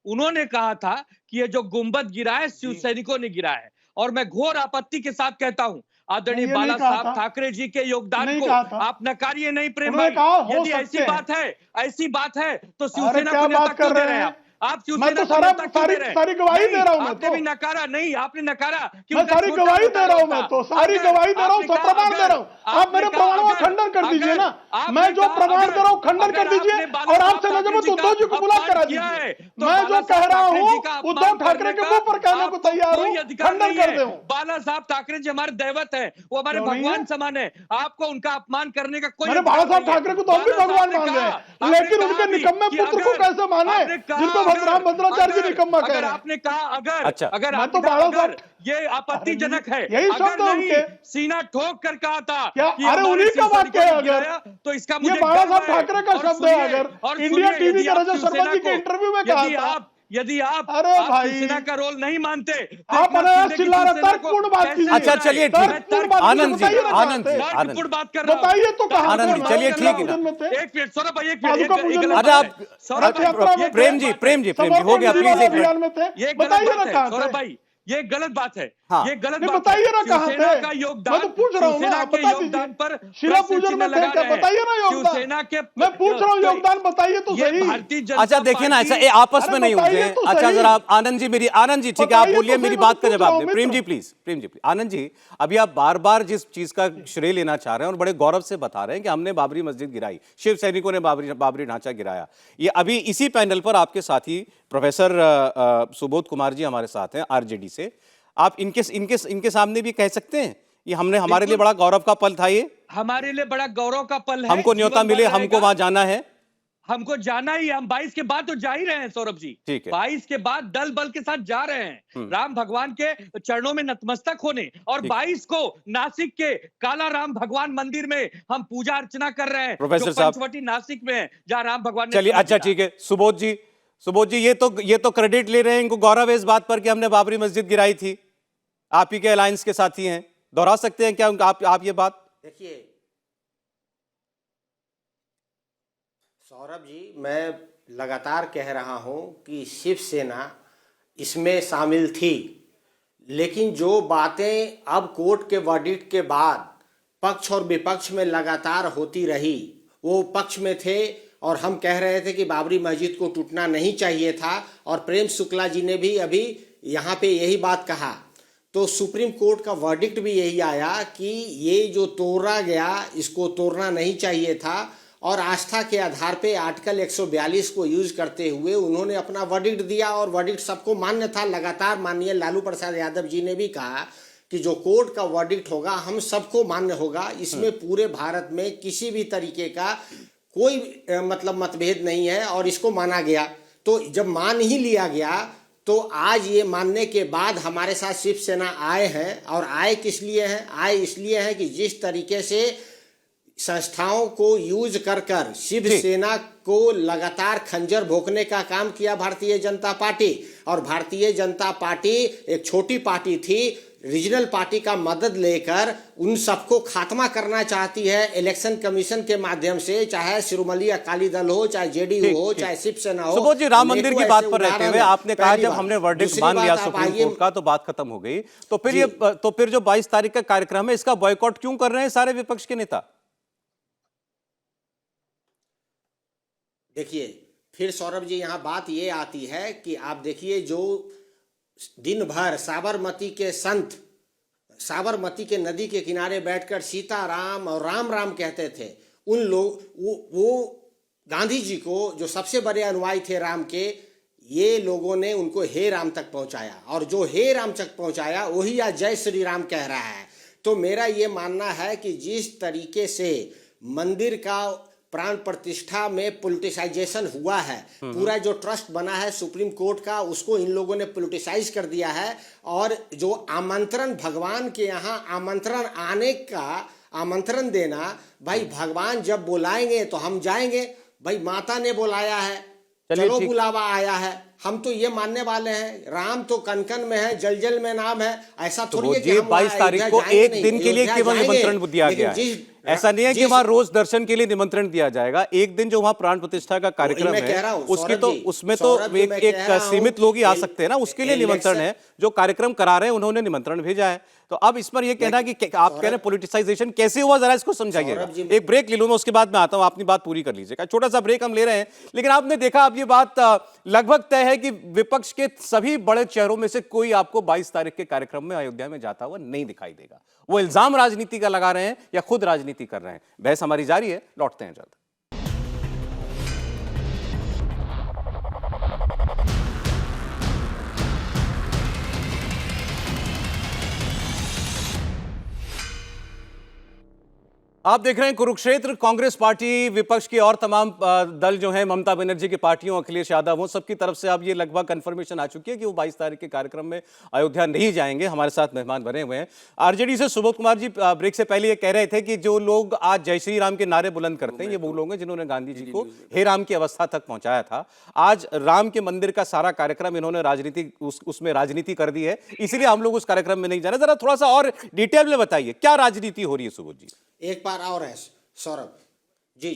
उन्होंने कहा था कि ये जो गुंबद गिरा है शिव सैनिकों ने गिरा है, और मैं घोर आपत्ति के साथ कहता हूं, आदरणीय नहीं, ये नहीं बाला कहा साहब था। ठाकरे जी के योगदान नहीं को कहा था। आप नकारिए नहीं प्रेम उन्होंने भाई। कहा हो यदि सकते हैं। ऐसी बात है तो अरे शिवसेना क्या को न्योता बात कर क्यों दे रहे रहे हैं हैं? आप मैं शिवसेना तो को सारा न्योता क्यों दे रहे हैं? सारी गवाही नहीं, दे रहा हूं मैं आपने तो। भी नकारा नहीं, आपने नकारा कि मैं उनका सारी छोटा गवाही मोटा दे रहा हूं रोल मैं था। तो, सारी अगर गवाही दे रहा हूं, आपने सब कहा प्रमाण दे रहा हूं। आप आपने मेरे कहा प्रमाणों का खंडन कर दीजिए ना। आपने मैं जो कहा प्रमाण दे रहा हूं खंडन कर अगर दीजिए, आपने बाला और साहब आपसे ठाकरे नजर जी का उद्धव जी को बुला अपमान करा किया दीजिए। है, तो मैं जो बाला कह साहब रहा ठाकरे हूं जी का अपमान उद्धव ठाकरे करने के का मुंह पर कहने को आपको तैयार कोई हूं, अधिकार खंडन नहीं कर है। दे। बाला साहब ठाकरे जी हमारे दैवत है, वो हमारे क्यों नहीं है? भगवान समान है, आपको उनका अपमान करने का कोई मैंने अधिकार बाला साहब नहीं है। ठाकरे को तो हम भी बाला साहब भगवान ने मान कहा- रहे हैं, आपने लेकिन कहा उनके भी निकम्मे कि पुत्र को अगर- कैसे माने आपने कहा जिनको अगर- भद्राचार्य जी अगर- निकम्मा कह अगर रहे हैं। आपने कहा अगर अच्छा। अगर मैं तो आपने कहा बाला अगर साहब- ये आपत्तिजनक है, यही शब्द अगर है नहीं उनके। सीना ठोक कर कहा था क्या? कि अरे हमारे उन्हीं का शिव वाक्य सैनिकों है। ने अगर गिराया, तो इसका ये मुझे बाला गर्व साहब है। ठाकरे का और शब्द है, सुनिए- अगर और इंडिया सुनिए, टीवी यदि का आप रजत शर्मा शिवसेना जी के को- इंटरव्यू में कहा था। यदि आप अरे भाई। शिवसेना का रोल नहीं मानते तो आप एकनाथ अनायास शिंदे की चिल्ला रहे, शिवसेना को तर्कपूर्ण बात कैसे कीजिए। अच्छा, बनाए? चलिए, मैं ठीक। तर्कपूर्ण बात आनंद जी, बताइए ना कहाँ आनंद जी, थे? आनंद तर्कपूर्ण बात कर रहा हूं। बताइए तो कहाँ आनंद थे? जी, मैं चलिए, शिला ठीक है ना। पूजन में थे। एक मिनट सौरभ भाई, एक पादुका मिनट, पूजन ये में गलत अच्छा, बात आप है। सौरभ रथ यात्रा भाई, में ये प्रेम गलत जी, बात है। प्रेम जी, हो गया, समर्पण प्लीज एक अभियान मिनट। में थे। ये बताइए गलत ना बात कहाँ है थे? सौरभ भाई, ये गलत बात है। हाँ। ये गलत नहीं, बात बताइए है। ना कहाँ शिवसेना थे? का योगदान, मैं तो पूछ रहा हूँ ना, शिवसेना आप के बता योगदान पर दीजिए। शिला प्रश्न पूजन चिन्ह में थे लगा क्या? रहे हैं। बताइए ना योगदान। शिवसेना के मैं पूछ रहा हूँ योगदान बताइए तो ये सही। भारतीय जनता अच्छा, देखिए ना, ऐसा पार्टी- आपस अरे में नहीं बताइए उलझे। तो अच्छा, सही। जरा आनंद जी, ठीक है, आप बताइए बोलिए, तो मेरी सही, बात मैं का तो पूछ जवाब रहा दें। हूँ, प्रेम जी मित्र। प्लीज। आनंद जी, अभी आप बार बार जिस चीज का श्रेय लेना चाह रहे हैं और बड़े गौरव से बता रहे हैं कि हमने बाबरी मस्जिद गिराई, शिव सैनिकों ने बाबरी ढांचा गिराया। ये अभी इसी पैनल पर आपके साथी प्रोफेसर सुबोध कुमार जी हमारे साथ हैं आरजेडी से। आप इनके सामने भी कह सकते हैं ये हमारे लिए बड़ा गौरव का पल था, ये हमारे लिए बड़ा गौरव का पल है। हमको न्योता जीवन भर मिले, हमको रहेगा। वहां जाना है। हमको जाना ही, हम 22 के बाद तो जा ही रहे हैं सौरभ जी। ठीक है। 22 के बाद दल बल के साथ जा रहे हैं राम भगवान के चरणों में नतमस्तक होने, और 22 को नासिक के काला राम भगवान मंदिर में हम पूजा अर्चना कर रहे हैं, प्रोफेसर जो साहब। पंचवटी नासिक में है, जहां राम भगवान ने चलिए, जन्म अच्छा, लिया। ठीक है। सुबोध जी, ये तो क्रेडिट ले रहे हैं, इनको गौरव है इस बात पर कि हमने बाबरी मस्जिद गिराई थी। आप ही के अलायंस के साथी हैं, दोहरा सकते हैं क्या आप ये बात? देखिए सौरभ जी, मैं लगातार कह रहा हूं कि शिवसेना इसमें शामिल थी, लेकिन जो बातें अब कोर्ट के वर्डिक्ट के बाद पक्ष और विपक्ष में लगातार होती रही, वो पक्ष में थे और हम कह रहे थे कि बाबरी मस्जिद को टूटना नहीं चाहिए था, और प्रेम शुक्ला जी ने भी अभी यहाँ पे यही बात कहा। तो सुप्रीम कोर्ट का वर्डिक्ट भी यही आया कि ये जो तोड़ा गया इसको तोड़ना नहीं चाहिए था, और आस्था के आधार पे आर्टिकल 142 को यूज करते हुए उन्होंने अपना वर्डिक्ट दिया, और वर्डिक्ट सबको मान्य था। लगातार माननीय लालू प्रसाद यादव जी ने भी कहा कि जो कोर्ट का वर्डिक्ट होगा हम सबको मान्य होगा, इसमें पूरे भारत में किसी भी तरीके का कोई मतलब मतभेद नहीं है, और इसको माना गया। तो जब मान ही लिया गया, तो आज ये मानने के बाद हमारे साथ शिवसेना आए हैं, और आए किस लिए हैं? आए इसलिए हैं कि जिस तरीके से संस्थाओं को यूज कर शिवसेना को लगातार खंजर भोंकने का काम किया भारतीय जनता पार्टी, और भारतीय जनता पार्टी एक छोटी पार्टी थी, रीजनल पार्टी का मदद लेकर उन सबको खात्मा करना चाहती है इलेक्शन कमीशन के माध्यम से, चाहे शिरोमणि अकाली दल हो, चाहे जेडीयू हो, चाहे शिवसेना हो। सुबोध जी, राम मंदिर की बात पर रहते हुए आपने कहा जब बात। हमने वर्डिक्ट दूसरी मान लिया बात, आप सुप्रीम आइए- कोर्ट का तो बात खत्म हो गई, तो फिर जो 22 तारीख का कार्यक्रम है इसका बॉयकॉट क्यों कर रहे हैं सारे विपक्ष के नेता? देखिए, फिर सौरभ जी यहाँ बात ये आती है कि आप देखिए, जो दिन भर साबरमती के संत साबरमती के नदी के किनारे बैठकर सीताराम और राम राम कहते थे, उन लोग वो गांधी जी को, जो सबसे बड़े अनुयायी थे राम के, ये लोगों ने उनको हे राम तक पहुंचाया, और जो हे राम तक पहुंचाया वही आज जय श्री राम कह रहा है। तो मेरा ये मानना है कि जिस तरीके से मंदिर का प्राण प्रतिष्ठा में पॉलिटिसाइजेशन हुआ है, पूरा जो ट्रस्ट बना है सुप्रीम कोर्ट का, उसको इन लोगों ने पॉलिटिसाइज कर दिया है, और जो आमंत्रण भगवान के यहाँ आमंत्रण आने का आमंत्रण देना, भाई भगवान जब बुलाएंगे तो हम जाएंगे, भाई माता ने बुलाया है, चलो बुलावा आया है, हम तो ये मानने वाले हैं राम तो कन कन में है, जल जल में नाम है। ऐसा तो थोड़ी है कि ये हम वहाँ 22 तारीख अयोध्या को जाएंगे एक नहीं, दिन के लिए अयोध्या केवल जाएंगे। निमंत्रण दिया लेकिन गया है। जिस ऐसा नहीं है कि वहां रोज दर्शन के लिए निमंत्रण दिया जाएगा। एक दिन जो वहां प्राण प्रतिष्ठा का कार्यक्रम मैं कह है रहा हूं, उसकी सौरभ तो जी, उसमें तो सौरभ जी, मैं एक कह रहा हूं सीमित लोग ही आ कि सकते हैं ना, उसके लिए निमंत्रण इलेक्शन- है। जो कार्यक्रम करा रहे हैं उन्होंने निमंत्रण भेजा है। तो अब इस पर यह कहना कि आप कह रहे हैं पॉलिटिसाइजेशन कैसे हुआ, जरा इसको समझाइएगा। सौरभ जी- एक ब्रेक ले लूं मैं, उसके बाद मैं आता हूं, अपनी बात पूरी कर लीजिएगा। छोटा सा ब्रेक हम ले रहे हैं, लेकिन आपने देखा अब ये बात लगभग तय है कि विपक्ष के सभी बड़े चेहरों में से कोई आपको 22 तारीख के कार्यक्रम में अयोध्या में जाता हुआ नहीं दिखाई देगा। वो इल्जाम राजनीति का लगा रहे हैं या खुद राजनीति कर रहे हैं। बहस हमारी जारी है, लौटते हैं जल्द। आप देख रहे हैं कुरुक्षेत्र। कांग्रेस पार्टी, विपक्ष की और तमाम दल जो हैं, ममता बनर्जी की पार्टियों, अखिलेश यादव हो, सबकी तरफ से अब ये लगभग कंफर्मेशन आ चुकी है कि वो 22 तारीख के कार्यक्रम में अयोध्या नहीं जाएंगे। हमारे साथ मेहमान बने हुए हैं आरजेडी से सुबोध कुमार जी। ब्रेक से पहले ये कह रहे थे कि जो लोग आज जय श्री राम के नारे बुलंद करते हैं, ये वो लोग हैं जिन्होंने गांधी जी को हे राम की अवस्था तक पहुंचाया था। आज राम के मंदिर का सारा कार्यक्रम इन्होंने राजनीति उसमें राजनीति कर दी है, इसीलिए हम लोग उस कार्यक्रम में नहीं जाना। जरा थोड़ा सा और डिटेल में बताइए क्या राजनीति हो रही है सुबोध जी। एक बार और है सौरभ जी।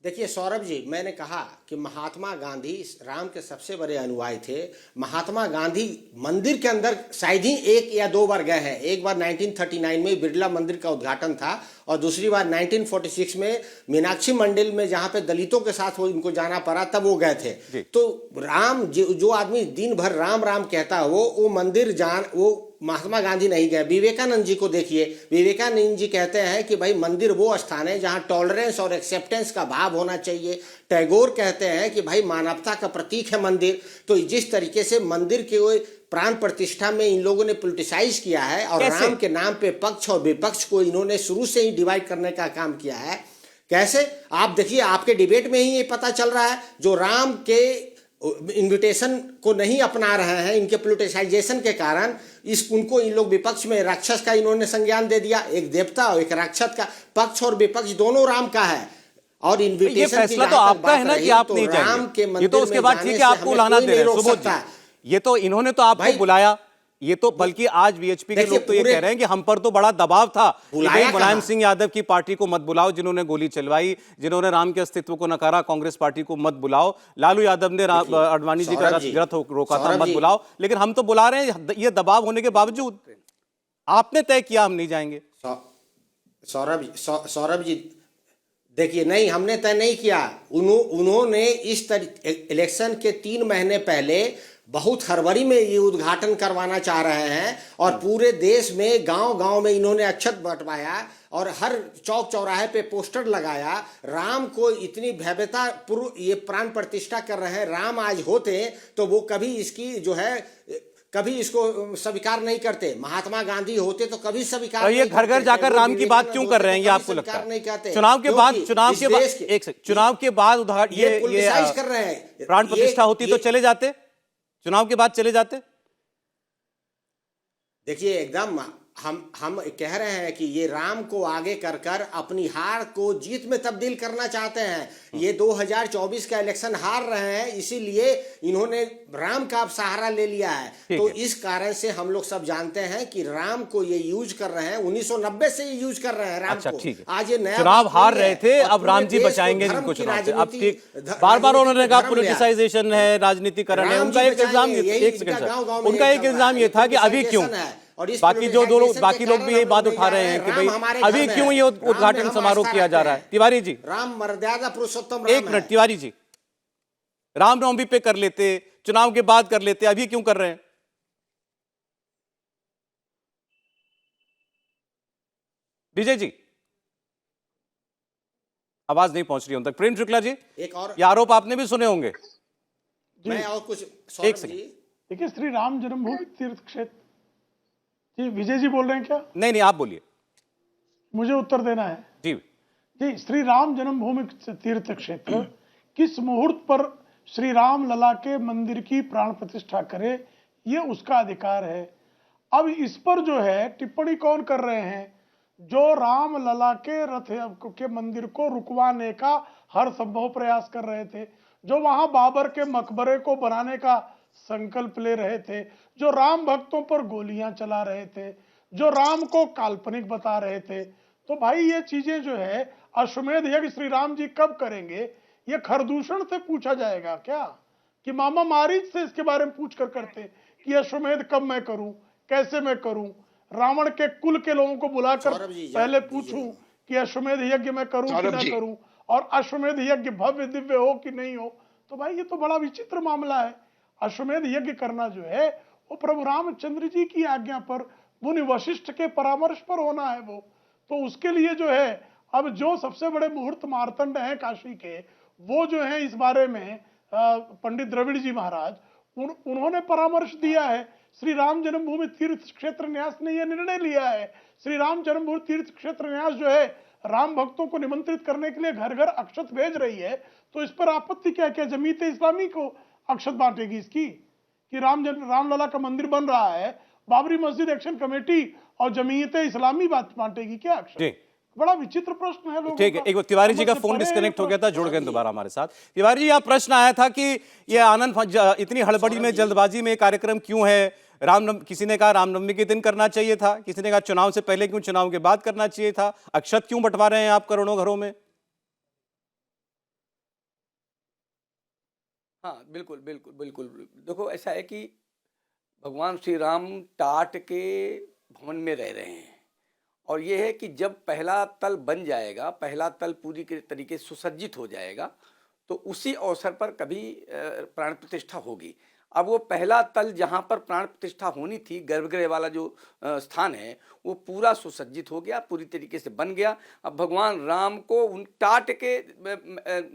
देखिए सौरभ जी, मैंने कहा कि महात्मा गांधी राम के सबसे बड़े अनुयायी थे। महात्मा गांधी मंदिर के अंदर शायद ही 1 या 2 बार गए हैं। एक बार 1939 में बिरला मंदिर का उद्घाटन था और दूसरी बार 1946 में मीनाक्षी मंदिर में, जहां पे दलितों के साथ वो इनको जाना पड़ा, तब वो गए थे। तो राम जो आदमी दिन भर राम राम कहता है वो मंदिर वो महात्मा गांधी नहीं गए। विवेकानंद जी को देखिए, विवेकानंद जी कहते हैं कि भाई मंदिर वो स्थान है जहां टॉलरेंस और एक्सेप्टेंस का भाव होना चाहिए। टैगोर कहते हैं कि भाई मानवता का प्रतीक है मंदिर। तो जिस तरीके से मंदिर के प्राण प्रतिष्ठा में इन लोगों ने पोलिटिसाइज किया है और राम के नाम पे पक्ष और विपक्ष को इन्होंने शुरू से ही डिवाइड करने का काम किया है। कैसे आप देखिए, आपके डिबेट में ही ये पता चल रहा है, जो राम के इन्विटेशन को नहीं अपना रहे हैं, इनके पोलिटिसाइजेशन के कारण उनको इन लोग विपक्ष में राक्षस का इन्होंने संज्ञान दे दिया। एक देवता और एक राक्षस का, पक्ष और विपक्ष दोनों राम का है। और इन्विटेशन ये फैसला तो आपका है ना कि आप नहीं जाएंगे। ये तो उसके बाद ठीक है, आपको लाना दे रहे हैं सुबोध जी। ये तो इन्होंने तो आपको बुलाया। ये तो बल्कि आज वीएचपी के लोग तो ये कह रहे हैं कि हम पर तो बड़ा दबाव था कि मुलायम सिंह यादव की पार्टी को मत बुलाओ, जिन्होंने गोली चलवाई, जिन्होंने राम के अस्तित्व को नकारा, कांग्रेस पार्टी को मत बुलाओ। लालू यादव ने अडवाणी जी का रथ रोका था, मत बुलाओ। लेकिन हम तो बुला रहे हैं, ये दबाव होने के बावजूद आपने तय किया हम नहीं जाएंगे। सौरभ जी देखिए, नहीं, हमने तय नहीं किया। उन्होंने इस इलेक्शन के 3 महीने पहले बहुत हड़बड़ी में ये उद्घाटन करवाना चाह रहे हैं और पूरे देश में गांव-गांव में इन्होंने अक्षत बंटवाया और हर चौक चौराहे पे पोस्टर लगाया। राम को इतनी भव्यता पूर्व ये प्राण प्रतिष्ठा कर रहे हैं। राम आज होते तो वो कभी इसकी जो है कभी इसको स्वीकार नहीं करते। महात्मा गांधी होते तो कभी स्वीकार नहीं करते। ये घर घर जाकर राम की बात क्यों कर रहे हैं, ये आपको लगता है? चुनाव के बाद चुनाव के बाद ये कर रहे हैं। प्राण प्रतिष्ठा होती तो चले जाते, चुनाव के बाद चले जाते। देखिए, एकदम हम कह रहे हैं कि ये राम को आगे कर अपनी हार को जीत में तब्दील करना चाहते हैं। ये 2024 का इलेक्शन हार रहे हैं, इसीलिए इन्होंने राम का अब सहारा ले लिया है। तो इस कारण से हम लोग सब जानते हैं कि राम को ये यूज कर रहे हैं। 1990 से ये यूज कर रहे हैं राम को। आज ये नया चुनाव हार रहे थे, अब राम जी बचाएंगे इनको चुनाव से। अब ठीक, बार बार उन्होंने कहा पॉलिटिसाइजेशन है, राजनीतिकरण है। उनका एक इल्जाम ये था कि अभी क्यों, बाकी बाकी लोग भी यही बात उठा रहे हैं कि भाई अभी क्यों ये उद्घाटन समारोह किया जा रहा है। तिवारी जी, राम मर्यादा पुरुषोत्तम, एक मिनट तिवारी जी, रामनवमी पे कर लेते, चुनाव के बाद कर लेते, अभी क्यों कर रहे हैं? विजय जी, आवाज नहीं पहुंच रही उन तक। प्रेम शुक्ला जी, एक और ये आरोप आपने भी सुने होंगे। मैं और कुछ एक सेकंड, देखिए, श्री राम जन्मभूमि तीर्थ क्षेत्र जी, विजय जी बोल रहे हैं क्या? नहीं, आप बोलिए, मुझे उत्तर देना है जी। जी, श्री राम जन्मभूमि तीर्थ क्षेत्र किस मुहूर्त पर श्री राम लला के मंदिर की प्राण प्रतिष्ठा करे, ये उसका अधिकार है। अब इस पर जो है टिप्पणी कौन कर रहे हैं? जो राम लला के रथ के मंदिर को रुकवाने का हर संभव प्रयास कर रहे थे, जो वहां बाबर के मकबरे को बनाने का संकल्प ले रहे थे, जो राम भक्तों पर गोलियां चला रहे थे, जो राम को काल्पनिक बता रहे थे। तो भाई ये चीजें जो है, अश्वमेध यज्ञ श्री राम जी कब करेंगे, ये खरदूषण से पूछा जाएगा क्या, कि मामा मारीच से इसके बारे में पूछ कर करते कि अश्वमेध कब मैं करूं, कैसे मैं करूं, रावण के कुल के लोगों को बुलाकर सौरभ जी, पहले दीजिए। पूछूं कि अश्वमेध यज्ञ मैं करूं कि सौरभ ना जी। करूं, और अश्वमेध यज्ञ भव्य दिव्य हो कि नहीं हो। तो भाई ये तो बड़ा विचित्र मामला है। अश्वमेध यज्ञ करना जो है वो प्रभु रामचंद्र जी की आज्ञा पर, मुनि वशिष्ठ के परामर्श पर होना है। वो तो उसके लिए जो है, अब जो सबसे बड़े मुहूर्त मार्तंड हैं काशी के, वो जो है इस बारे में पंडित द्रविड़ जी महाराज, उन्होंने परामर्श दिया है। श्री राम जन्मभूमि तीर्थ क्षेत्र न्यास ने यह निर्णय लिया है। श्री राम जन्मभूमि तीर्थ क्षेत्र न्यास जो है राम भक्तों को निमंत्रित करने के लिए घर घर अक्षत भेज रही है। तो इस पर आपत्ति क्या? क्या जमीयत इस्लामी को अक्षत बांटेगी इसकी, कि रामलला का मंदिर बन रहा है, बाबरी मस्जिद एक्शन कमेटी और जमीयत इस्लामी बांटेगी क्या अक्षत? जी बड़ा विचित्र प्रश्न है लोगों ठीक है। का। एक बार तिवारी जी का समझ से फोन परे है ये डिस्कनेक्ट हो गया था, प्रश्न। जुड़ गए दोबारा हमारे साथ। तिवारी जी, यहाँ प्रश्न आया था कि ये इतनी हड़बड़ी में, जल्दबाजी में कार्यक्रम क्यों है? किसी ने कहा रामनवमी के दिन करना चाहिए था, किसी ने कहा चुनाव से पहले क्यों, चुनाव के बाद करना चाहिए था। अक्षत क्यों बंटवा रहे हैं आप करोड़ों घरों में? हाँ, बिल्कुल बिल्कुल बिल्कुल। देखो, ऐसा है कि भगवान श्री राम टाट के भवन में रह रहे हैं, और ये है कि जब पहला तल बन जाएगा, पहला तल पूरी के तरीके से सुसज्जित हो जाएगा, तो उसी अवसर पर कभी प्राण प्रतिष्ठा होगी। अब वो पहला तल जहाँ पर प्राण प्रतिष्ठा होनी थी, गर्भगृह वाला जो स्थान है, वो पूरा सुसज्जित हो गया, पूरी तरीके से बन गया। अब भगवान राम को उन टाट के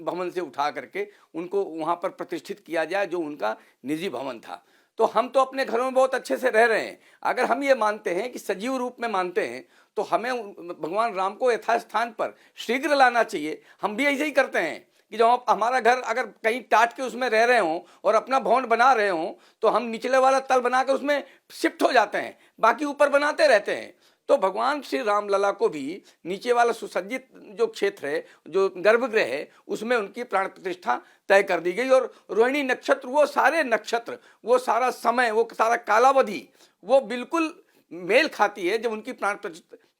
भवन से उठा करके उनको वहाँ पर प्रतिष्ठित किया जाए, जो उनका निजी भवन था। तो हम तो अपने घरों में बहुत अच्छे से रह रहे हैं। अगर हम ये मानते हैं कि सजीव रूप में मानते हैं, तो हमें भगवान राम को यथास्थान पर शीघ्र लाना चाहिए। हम भी ऐसे ही करते हैं कि जब हमारा घर अगर कहीं टाट के उसमें रह रहे हों और अपना भवन बना रहे हों, तो हम निचले वाला तल बनाकर उसमें शिफ्ट हो जाते हैं, बाकी ऊपर बनाते रहते हैं। तो भगवान श्री राम लला को भी नीचे वाला सुसज्जित जो क्षेत्र है, जो गर्भगृह है, उसमें उनकी प्राण प्रतिष्ठा तय कर दी गई। और रोहिणी नक्षत्र, वो सारे नक्षत्र, वो सारा समय, वो सारा कालावधि, वो बिल्कुल मेल खाती है जब उनकी प्राण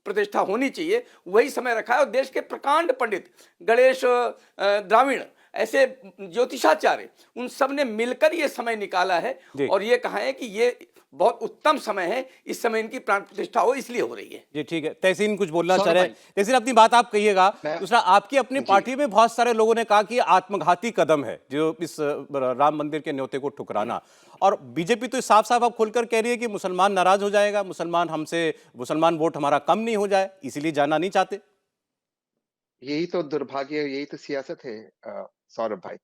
प्रतिष्ठा होनी चाहिए, वही समय रखा है। और देश के प्रकांड पंडित, गणेश द्राविड़, ऐसे ज्योतिषाचार्य, उन सब ने मिलकर ये समय निकाला है और ये कहा है कि ये बहुत उत्तम समय है, इस समय इनकी प्राण प्रतिष्ठा हो, इसलिए हो रही है। जी ठीक है। तहसीन कुछ बोलना चाह रहे हैं। तहसीन, अपनी बात आप कहिएगा। दूसरा, आपकी अपनी पार्टी में बहुत सारे लोगों ने कहा कि आत्मघाती कदम है जो इस राम मंदिर के न्योते को ठुकराना, और बीजेपी तो साफ साफ अब खुलकर कह रही है कि मुसलमान नाराज हो जाएगा, मुसलमान वोट हमारा कम नहीं हो जाए, इसीलिए जाना नहीं चाहते। यही तो दुर्भाग्य, यही तो सियासत है। सौरभ भाई,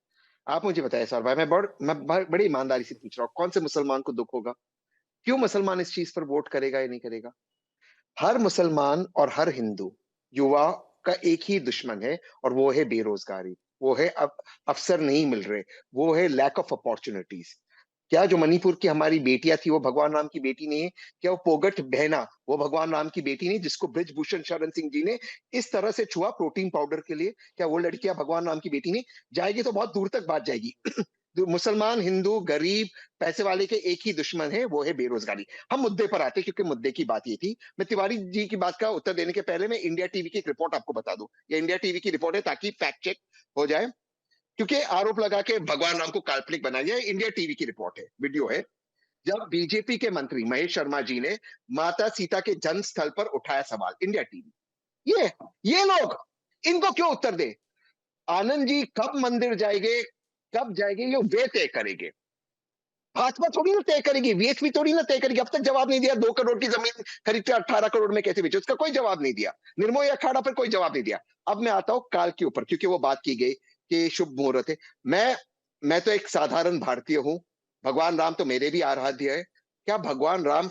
आप मुझे बताएं। सौरभ भाई, मैं बड़ी ईमानदारी से पूछ रहा हूँ, कौन से मुसलमान को दुख होगा? क्यों मुसलमान इस चीज पर वोट करेगा या नहीं करेगा? हर मुसलमान और हर हिंदू युवा का एक ही दुश्मन है, और वो है बेरोजगारी, वो है अवसर नहीं मिल रहे, वो है लैक ऑफ अपॉर्चुनिटीज। क्या जो मणिपुर की हमारी बेटियां थी वो भगवान राम की बेटी नहीं है? क्या वो पोगट बहना वो भगवान राम की बेटी नहीं, जिसको ब्रिजभूषण शरण सिंह जी ने इस तरह से छुआ प्रोटीन पाउडर के लिए? क्या वो लड़कियां भगवान राम की बेटी नहीं? जाएगी तो बहुत दूर तक बात जाएगी। मुसलमान, हिंदू, गरीब, पैसे वाले के एक ही दुश्मन है, वो है बेरोजगारी। हम मुद्दे पर आते, क्योंकि मुद्दे की बात ये थी। मैं तिवारी जी की बात का उत्तर देने के पहले मैं इंडिया टीवी की एक रिपोर्ट आपको बता दूं। ये इंडिया टीवी की रिपोर्ट है, ताकि फैक्ट चेक हो जाए, क्योंकि आरोप लगा के भगवान राम को काल्पनिक बनाया गया। इंडिया टीवी की रिपोर्ट है, वीडियो है। जब बीजेपी के मंत्री महेश शर्मा जी ने माता सीता के जन्म स्थल पर उठाया सवाल, इंडिया टीवी, ये लोग इनको क्यों उत्तर दे? आनंद जी कब मंदिर जाएंगे, कब जाएंगे, ये वे तय करेंगे। भाजपा थोड़ी ना तय करेगी, वीएचपी थोड़ी ना तय करेगी। अब तक जवाब नहीं दिया। 2 करोड़ की जमीन खरीद कर 18 करोड़ में कैसे बेचे, उसका कोई जवाब नहीं दिया। निर्मोही अखाड़ा पर कोई जवाब नहीं दिया। अब मैं आता हूं काल के ऊपर, क्योंकि वो बात की गई कि शुभ मुहूर्त है। मैं तो एक साधारण भारतीय हूं। भगवान राम तो मेरे भी आराध्य है। क्या भगवान राम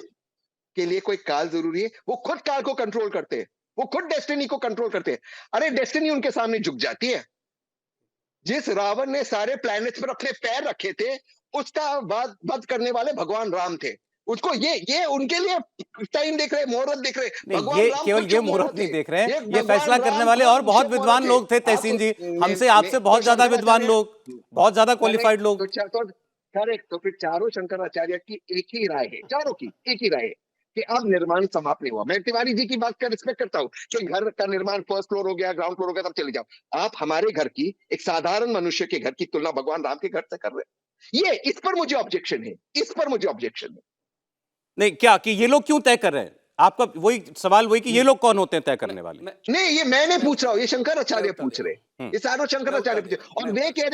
के लिए कोई काल जरूरी है? वो खुद काल को कंट्रोल करते हैं, वो खुद डेस्टिनी को कंट्रोल करते हैं। अरे डेस्टिनी उनके सामने झुक जाती है। जिस रावण ने सारे प्लैनेट्स पर अपने पैर रखे थे, उसका वध करने वाले भगवान राम थे। उसको ये उनके लिए टाइम देख रहे, मुहूर्त देख रहे। नहीं, भगवान ये राम केवल खुद ये शुभ मुहूर्त मुहूर्त नहीं है। देख रहे हैं, ये भगवान फैसला राम करने वाले खुद और बहुत शुभ मुहूर्त विद्वान है। लोग थे आप तहसीन जी, हमसे ने- आपसे बहुत तो ज्यादा विद्वान शंकराचार्य लोग, बहुत ज्यादा क्वालिफाइड लोग। तो करेक्ट, तो फिर चारों शंकराचार्य की एक ही राय है, चारों की एक ही राय है कि अब निर्माण समाप्त नहीं हुआ। मैं तिवारी जी की बात का रिस्पेक्ट करता हूँ कि घर का निर्माण फर्स्ट फ्लोर हो गया, ग्राउंड फ्लोर हो गया, तब चले जाओ। आप हमारे घर की, एक साधारण मनुष्य के घर की तुलना भगवान राम के घर से कर रहे हैं। ये इस पर मुझे ऑब्जेक्शन है, इस पर मुझे ऑब्जेक्शन है। नहीं, क्या कि ये लोग क्यों तय कर रहे हैं? आपका वही सवाल वही कि ये लोग कौन होते हैं तय करने वाले? नहीं, ये मैं नहीं पूछ रहा हूँ, ये मैं शंकराचार्य उत्तर पूछ दे रहे रहा हूँ। हैं। ये सारों शंकराचार्य पूछ रहे हैं। और वे कह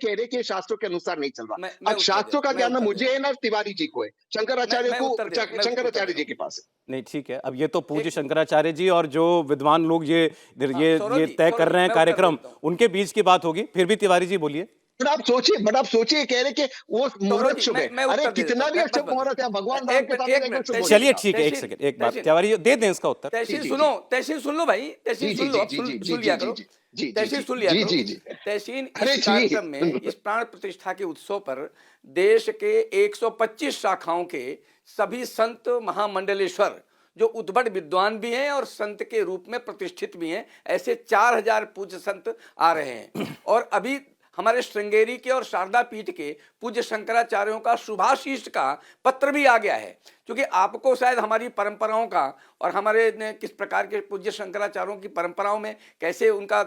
रहे कि ये शास्त्रों के अनुसार नहीं चल मैं रहा। अब उत्तर दे शास्त्रों का मैं ज्ञान ना उत्तर दे मुझे रहा है ना तिवारी जी को है, शंकराचार्य मैं को उत्तर दे रहा हूँ मैं उत्तर शंकराचार्य दे जी रहा के हूँ। पास है। नहीं, ठीक है, अब ये तो पूज्य शंकराचार्य जी और जो विद्वान लोग ये सौरभ जी, तय कर सौरभ रहे जी, हैं मैं उत्तर कार्यक्रम, देता हूँ। उनके बीच की बात होगी। फिर भी तिवारी जी बोलिए। बट आप सोचिए, कह रहे कि वो सौरभ मुहूर्त जी, शुभ है। मैं अरे उत्तर दे देता कितना हूँ। भी बस अच्छा बस मुहूर्त है, भगवान राम एक के मिनट सामने एक एकदम मिनट शुभ हो चलिए जाएगा। ठीक है, एक तहसीन सेकंड, एक बात तहसीन तिवारी जी दे दें इसका उत्तर। तहसीन जी सुनो, जी तहसीन सुन लो भाई, तहसीन जी सुन जी लो, जी अब जी सुन जी जी सुन लिया जी करो। जी जी जी तहसीन जी सुन लिया जी करो। जी जी तहसीन अरे इस जी कार्यक्रम में, इस प्राण प्रतिष्ठा के उत्सव पर देश के 125 शाखाओं के सभी संत महामंडलेश्वर जो उद्भट विद्वान भी हैं और संत के रूप में प्रतिष्ठित भी हैं, ऐसे 4000 पूज्य संत आ रहे हैं। और अभी हमारे श्रृंगेरी के और शारदा पीठ के पूज्य शंकराचार्यों का शुभाशीष का पत्र भी आ गया है। क्योंकि आपको शायद हमारी परंपराओं का और हमारे किस प्रकार के पूज्य शंकराचार्यों की परंपराओं में कैसे उनका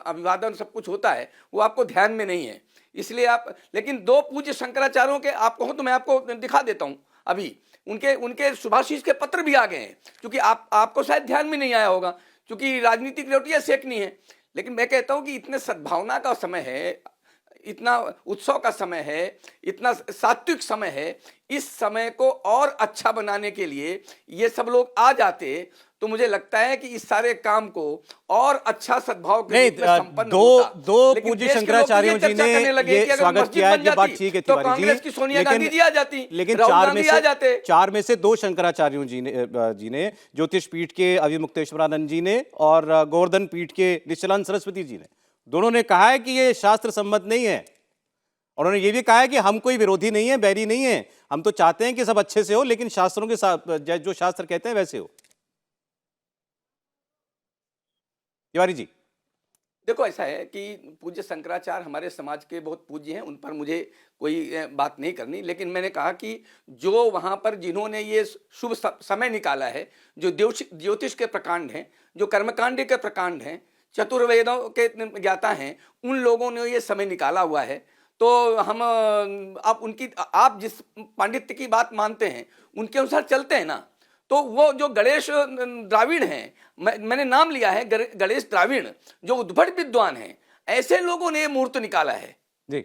अभिवादन सब कुछ होता है वो आपको ध्यान में नहीं है, इसलिए आप, लेकिन दो पूज्य शंकराचार्यों के आपको हो तो मैं आपको दिखा देता हूं। अभी उनके उनके शुभाशीष के पत्र भी आ गए हैं, क्योंकि आपको शायद ध्यान में नहीं आया होगा, क्योंकि राजनीतिक रोटियां सेकनी है। लेकिन मैं कहता हूं कि इतने सद्भावना का समय है, इतना उत्सव का समय है, इतना सात्विक समय है, इस समय को और अच्छा बनाने के लिए ये सब लोग आ जाते तो मुझे लगता है कि इस सारे काम को और अच्छा सद्भाव के रूप में संपन्न होता। दो लेकिन पूज्य देश के लोग शंकराचार्यों ये जी चर्चा करने ने लगे ये कि अगर स्वागत मस्जिद किया है, बन ये बात जाती ठीक है तो तिवारी जी, कांग्रेस की सोनिया गांधी जी आ जाती, लेकिन राहुल गांधी आ जाते। चार में से दो शंकराचार्यों जी ने ज्योतिष पीठ के अभिमुक्तेश्वरानंद जी ने और गोवर्धन पीठ के निश्चलानंद सरस्वती जी ने, दोनों ने कहा है कि ये शास्त्र सम्मत नहीं है। और उन्होंने ये भी कहा है कि हम कोई विरोधी नहीं है, बैरी नहीं है, हम तो चाहते हैं कि सब अच्छे से हो, लेकिन शास्त्रों के साथ जो शास्त्र कहते हैं वैसे हो। तिवारी जी, देखो ऐसा है कि पूज्य शंकराचार्य हमारे समाज के बहुत पूज्य हैं, उन पर मुझे कोई बात नहीं करनी, लेकिन मैंने कहा कि जो वहाँ पर जिन्होंने ये शुभ समय निकाला है, जो ज्योतिष के प्रकांड हैं, जो कर्मकांड के प्रकांड हैं, चतुर्वेदों के ज्ञाता हैं, उन लोगों ने ये समय निकाला हुआ है। तो हम आप जिस पांडित्य की बात मानते हैं उनके अनुसार चलते हैं ना। तो वो जो गणेश द्राविड़ हैं, मैंने नाम लिया है गणेश द्राविड़, जो उद्भट विद्वान हैं, ऐसे लोगों ने ये मुहूर्त निकाला है। जी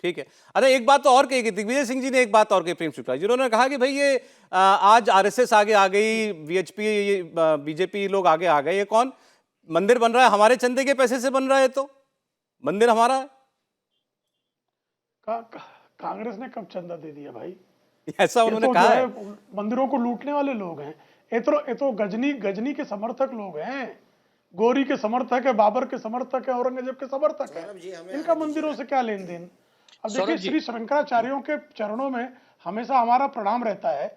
ठीक है। अरे एक बात तो और कही गई, दिग्विजय सिंह जी ने एक बात और कही, प्रेम शुक्ला जी, उन्होंने कहा कि भाई ये आज आरएसएस आगे आ गई, वीएचपी बीजेपी लोग आगे आ गए, ये कौन मंदिर बन रहा है, हमारे चंदे के पैसे से बन रहा है, तो मंदिर हमारा है। कांग्रेस ने कब चंदा दे दिया भाई? ऐसा उन्होंने तो कहा है। मंदिरों को लूटने वाले लोग हैं। ये तो गजनी के समर्थक लोग हैं, गोरी के समर्थक है, बाबर के समर्थक है, औरंगजेब के समर्थक है। इनका मंदिरों से क्या लेन देन? अब देखिए, श्री शंकराचार्यों के चरणों में हमेशा हमारा प्रणाम रहता है।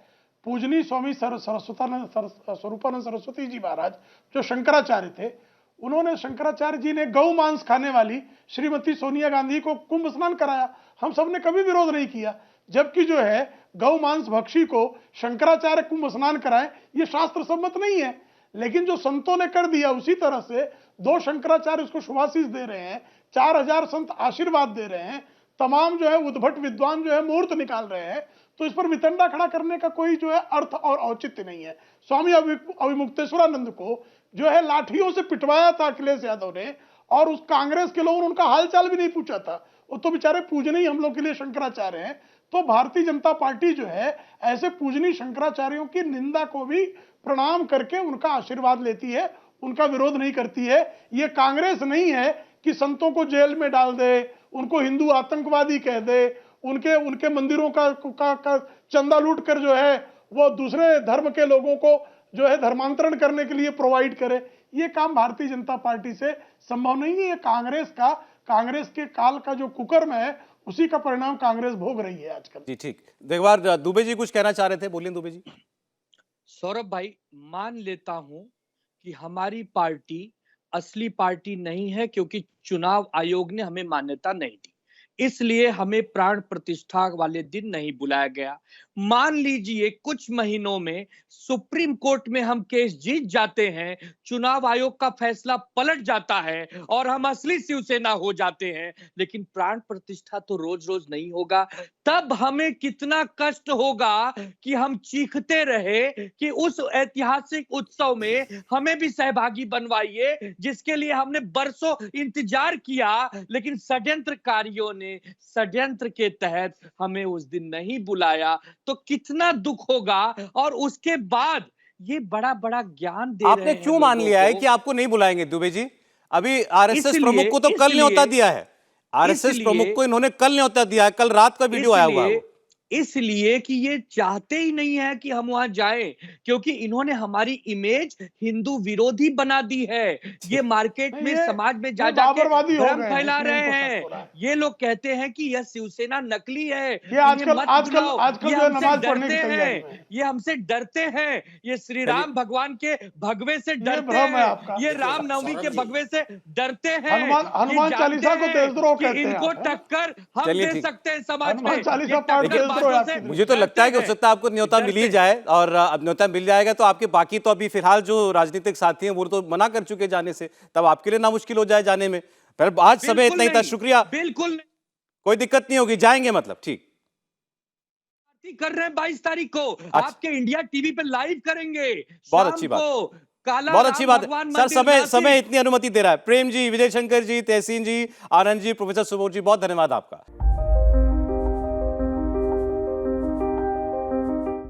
पूजनीय स्वामी स्वरूपानंद सरस्वती जी महाराज जो शंकराचार्य थे, उन्होंने, शंकराचार्य जी ने गौ मांस खाने वाली श्रीमती सोनिया गांधी को कुंभ स्नान कराया। हम सब ने कभी विरोध नहीं किया, जबकि जो है गौ मांस भक्षी को शंकराचार्य कुंभ स्नान कराए, ये शास्त्र सम्मत नहीं है। लेकिन जो संतों ने कर दिया, उसी तरह से दो शंकराचार्य उसको शुभाशीष दे रहे हैं, 4000 संत आशीर्वाद दे रहे हैं, तमाम जो है उद्भट विद्वान जो है मुहूर्त निकाल रहे हैं। तो इस पर वितंडा खड़ा करने का कोई जो है अर्थ और औचित्य नहीं है। स्वामी अभिमुक्तेश्वरानंद को जो है लाठियों से पिटवाया था अखिलेश यादव ने, और उस कांग्रेस के लोगों ने उनका हालचाल भी नहीं पूछा था। वो तो बेचारे पूजनीय हम लोग के लिए शंकराचार्य हैं। तो भारतीय जनता पार्टी जो है ऐसे पूजनीय शंकराचार्यों की निंदा को भी प्रणाम करके उनका आशीर्वाद लेती है, उनका विरोध नहीं करती है। ये कांग्रेस नहीं है कि संतों को जेल में डाल दे, उनको हिंदू आतंकवादी कह दे, उनके मंदिरों का चंदा लूट कर जो है वो दूसरे धर्म के लोगों को जो है धर्मांतरण करने के लिए प्रोवाइड करे। ये काम भारतीय जनता पार्टी से संभव नहीं है। ये कांग्रेस के काल का जो कुकर्म है उसी का परिणाम कांग्रेस भोग रही है आजकल। जी ठीक। एक बार दुबे जी कुछ कहना चाह रहे थे, बोलिए दुबे जी। सौरभ भाई, मान लेता हूं कि हमारी पार्टी असली पार्टी नहीं है, क्योंकि चुनाव आयोग ने हमें मान्यता नहीं दी, इसलिए हमें प्राण प्रतिष्ठा वाले दिन नहीं बुलाया गया। मान लीजिए कुछ महीनों में सुप्रीम कोर्ट में हम केस जीत जाते हैं, चुनाव आयोग का फैसला पलट जाता है और हम असली शिवसेना हो जाते हैं, लेकिन प्राण प्रतिष्ठा तो रोज रोज नहीं होगा। तब हमें कितना कष्ट होगा कि हम चीखते रहे कि उस ऐतिहासिक उत्सव में हमें भी सहभागी बनवाइए, जिसके लिए हमने बरसों इंतजार किया, लेकिन षड्यंत्रकारियों ने षड्यंत्र के तहत हमें उस दिन नहीं बुलाया। तो कितना दुख होगा। और उसके बाद ये बड़ा बड़ा ज्ञान दे रहे आपने हैं क्यों मान लोगों लिया है को। कि आपको नहीं बुलाएंगे दुबे जी? अभी आरएसएस इसलिए- प्रमुख को तो कल इसलिए- न्योता दिया है। आरएसएस इसलिए- प्रमुख को इन्होंने कल न्योता दिया है, कल रात का वीडियो आया हुआ है वो। इसलिए कि ये चाहते ही नहीं है कि हम वहां जाएं, क्योंकि इन्होंने हमारी इमेज हिंदू विरोधी बना दी है। ये मार्केट नहीं, में ये- समाज में ये जा जाके बाबरवादी हो भ्रम गए हैं, फैला इसलिए रहे इनको शक हो रहा हैं। है। ये लोग कहते हैं कि यह शिवसेना नकली है, ये इन्हें आजकल मत आजकल बुलाओ। आजकल ये जो है हमसे नमाज पढ़ने की डरते तैयारी हैं, में है। ये हमसे डरते हैं, ये श्री राम भगवान के भगवे से डरते भ्रम है हैं, आपका। ये देखिए, राम नवमी सौरभ के जी, भगवे से डरते हैं। हनुमान- ये हनुमान जानते चालीसा को हैं देशद्रोह कि कहते हैं इनको आप, है ना? टक्कर हम चलिए दे ठीक। सकते हैं समाज में। हनुमान चालीसा ये पाठ टक्कर देशद्रोह बाजों याद से कीजिए। मुझे तो लगता है कि हो सकता है आपको न्योता मिल ही जाए, और अब न्योता मिल जाएगा तो आपके बाकी तो अभी फिलहाल जो राजनीतिक साथी हैं वो तो मना कर चुके जाने से, तब आपके लिए ना मुश्किल हो जाए जाने में। पर आज समय इतना ही था, शुक्रिया। बिल्कुल नहीं। कोई दिक्कत नहीं होगी, जाएंगे मतलब। ठीक, कर रहे हैं 22 तारीख को आपके इंडिया टीवी पे लाइव करेंगे। बहुत शाम अच्छी बात। को काला बहुत राम अच्छी बात भगवान है सर। मंदिर समय नासिक। इतनी अनुमति दे रहा है। प्रेम जी, विजय शंकर जी, तहसीन जी, आनंद जी, प्रोफेसर सुबोध जी, बहुत धन्यवाद आपका।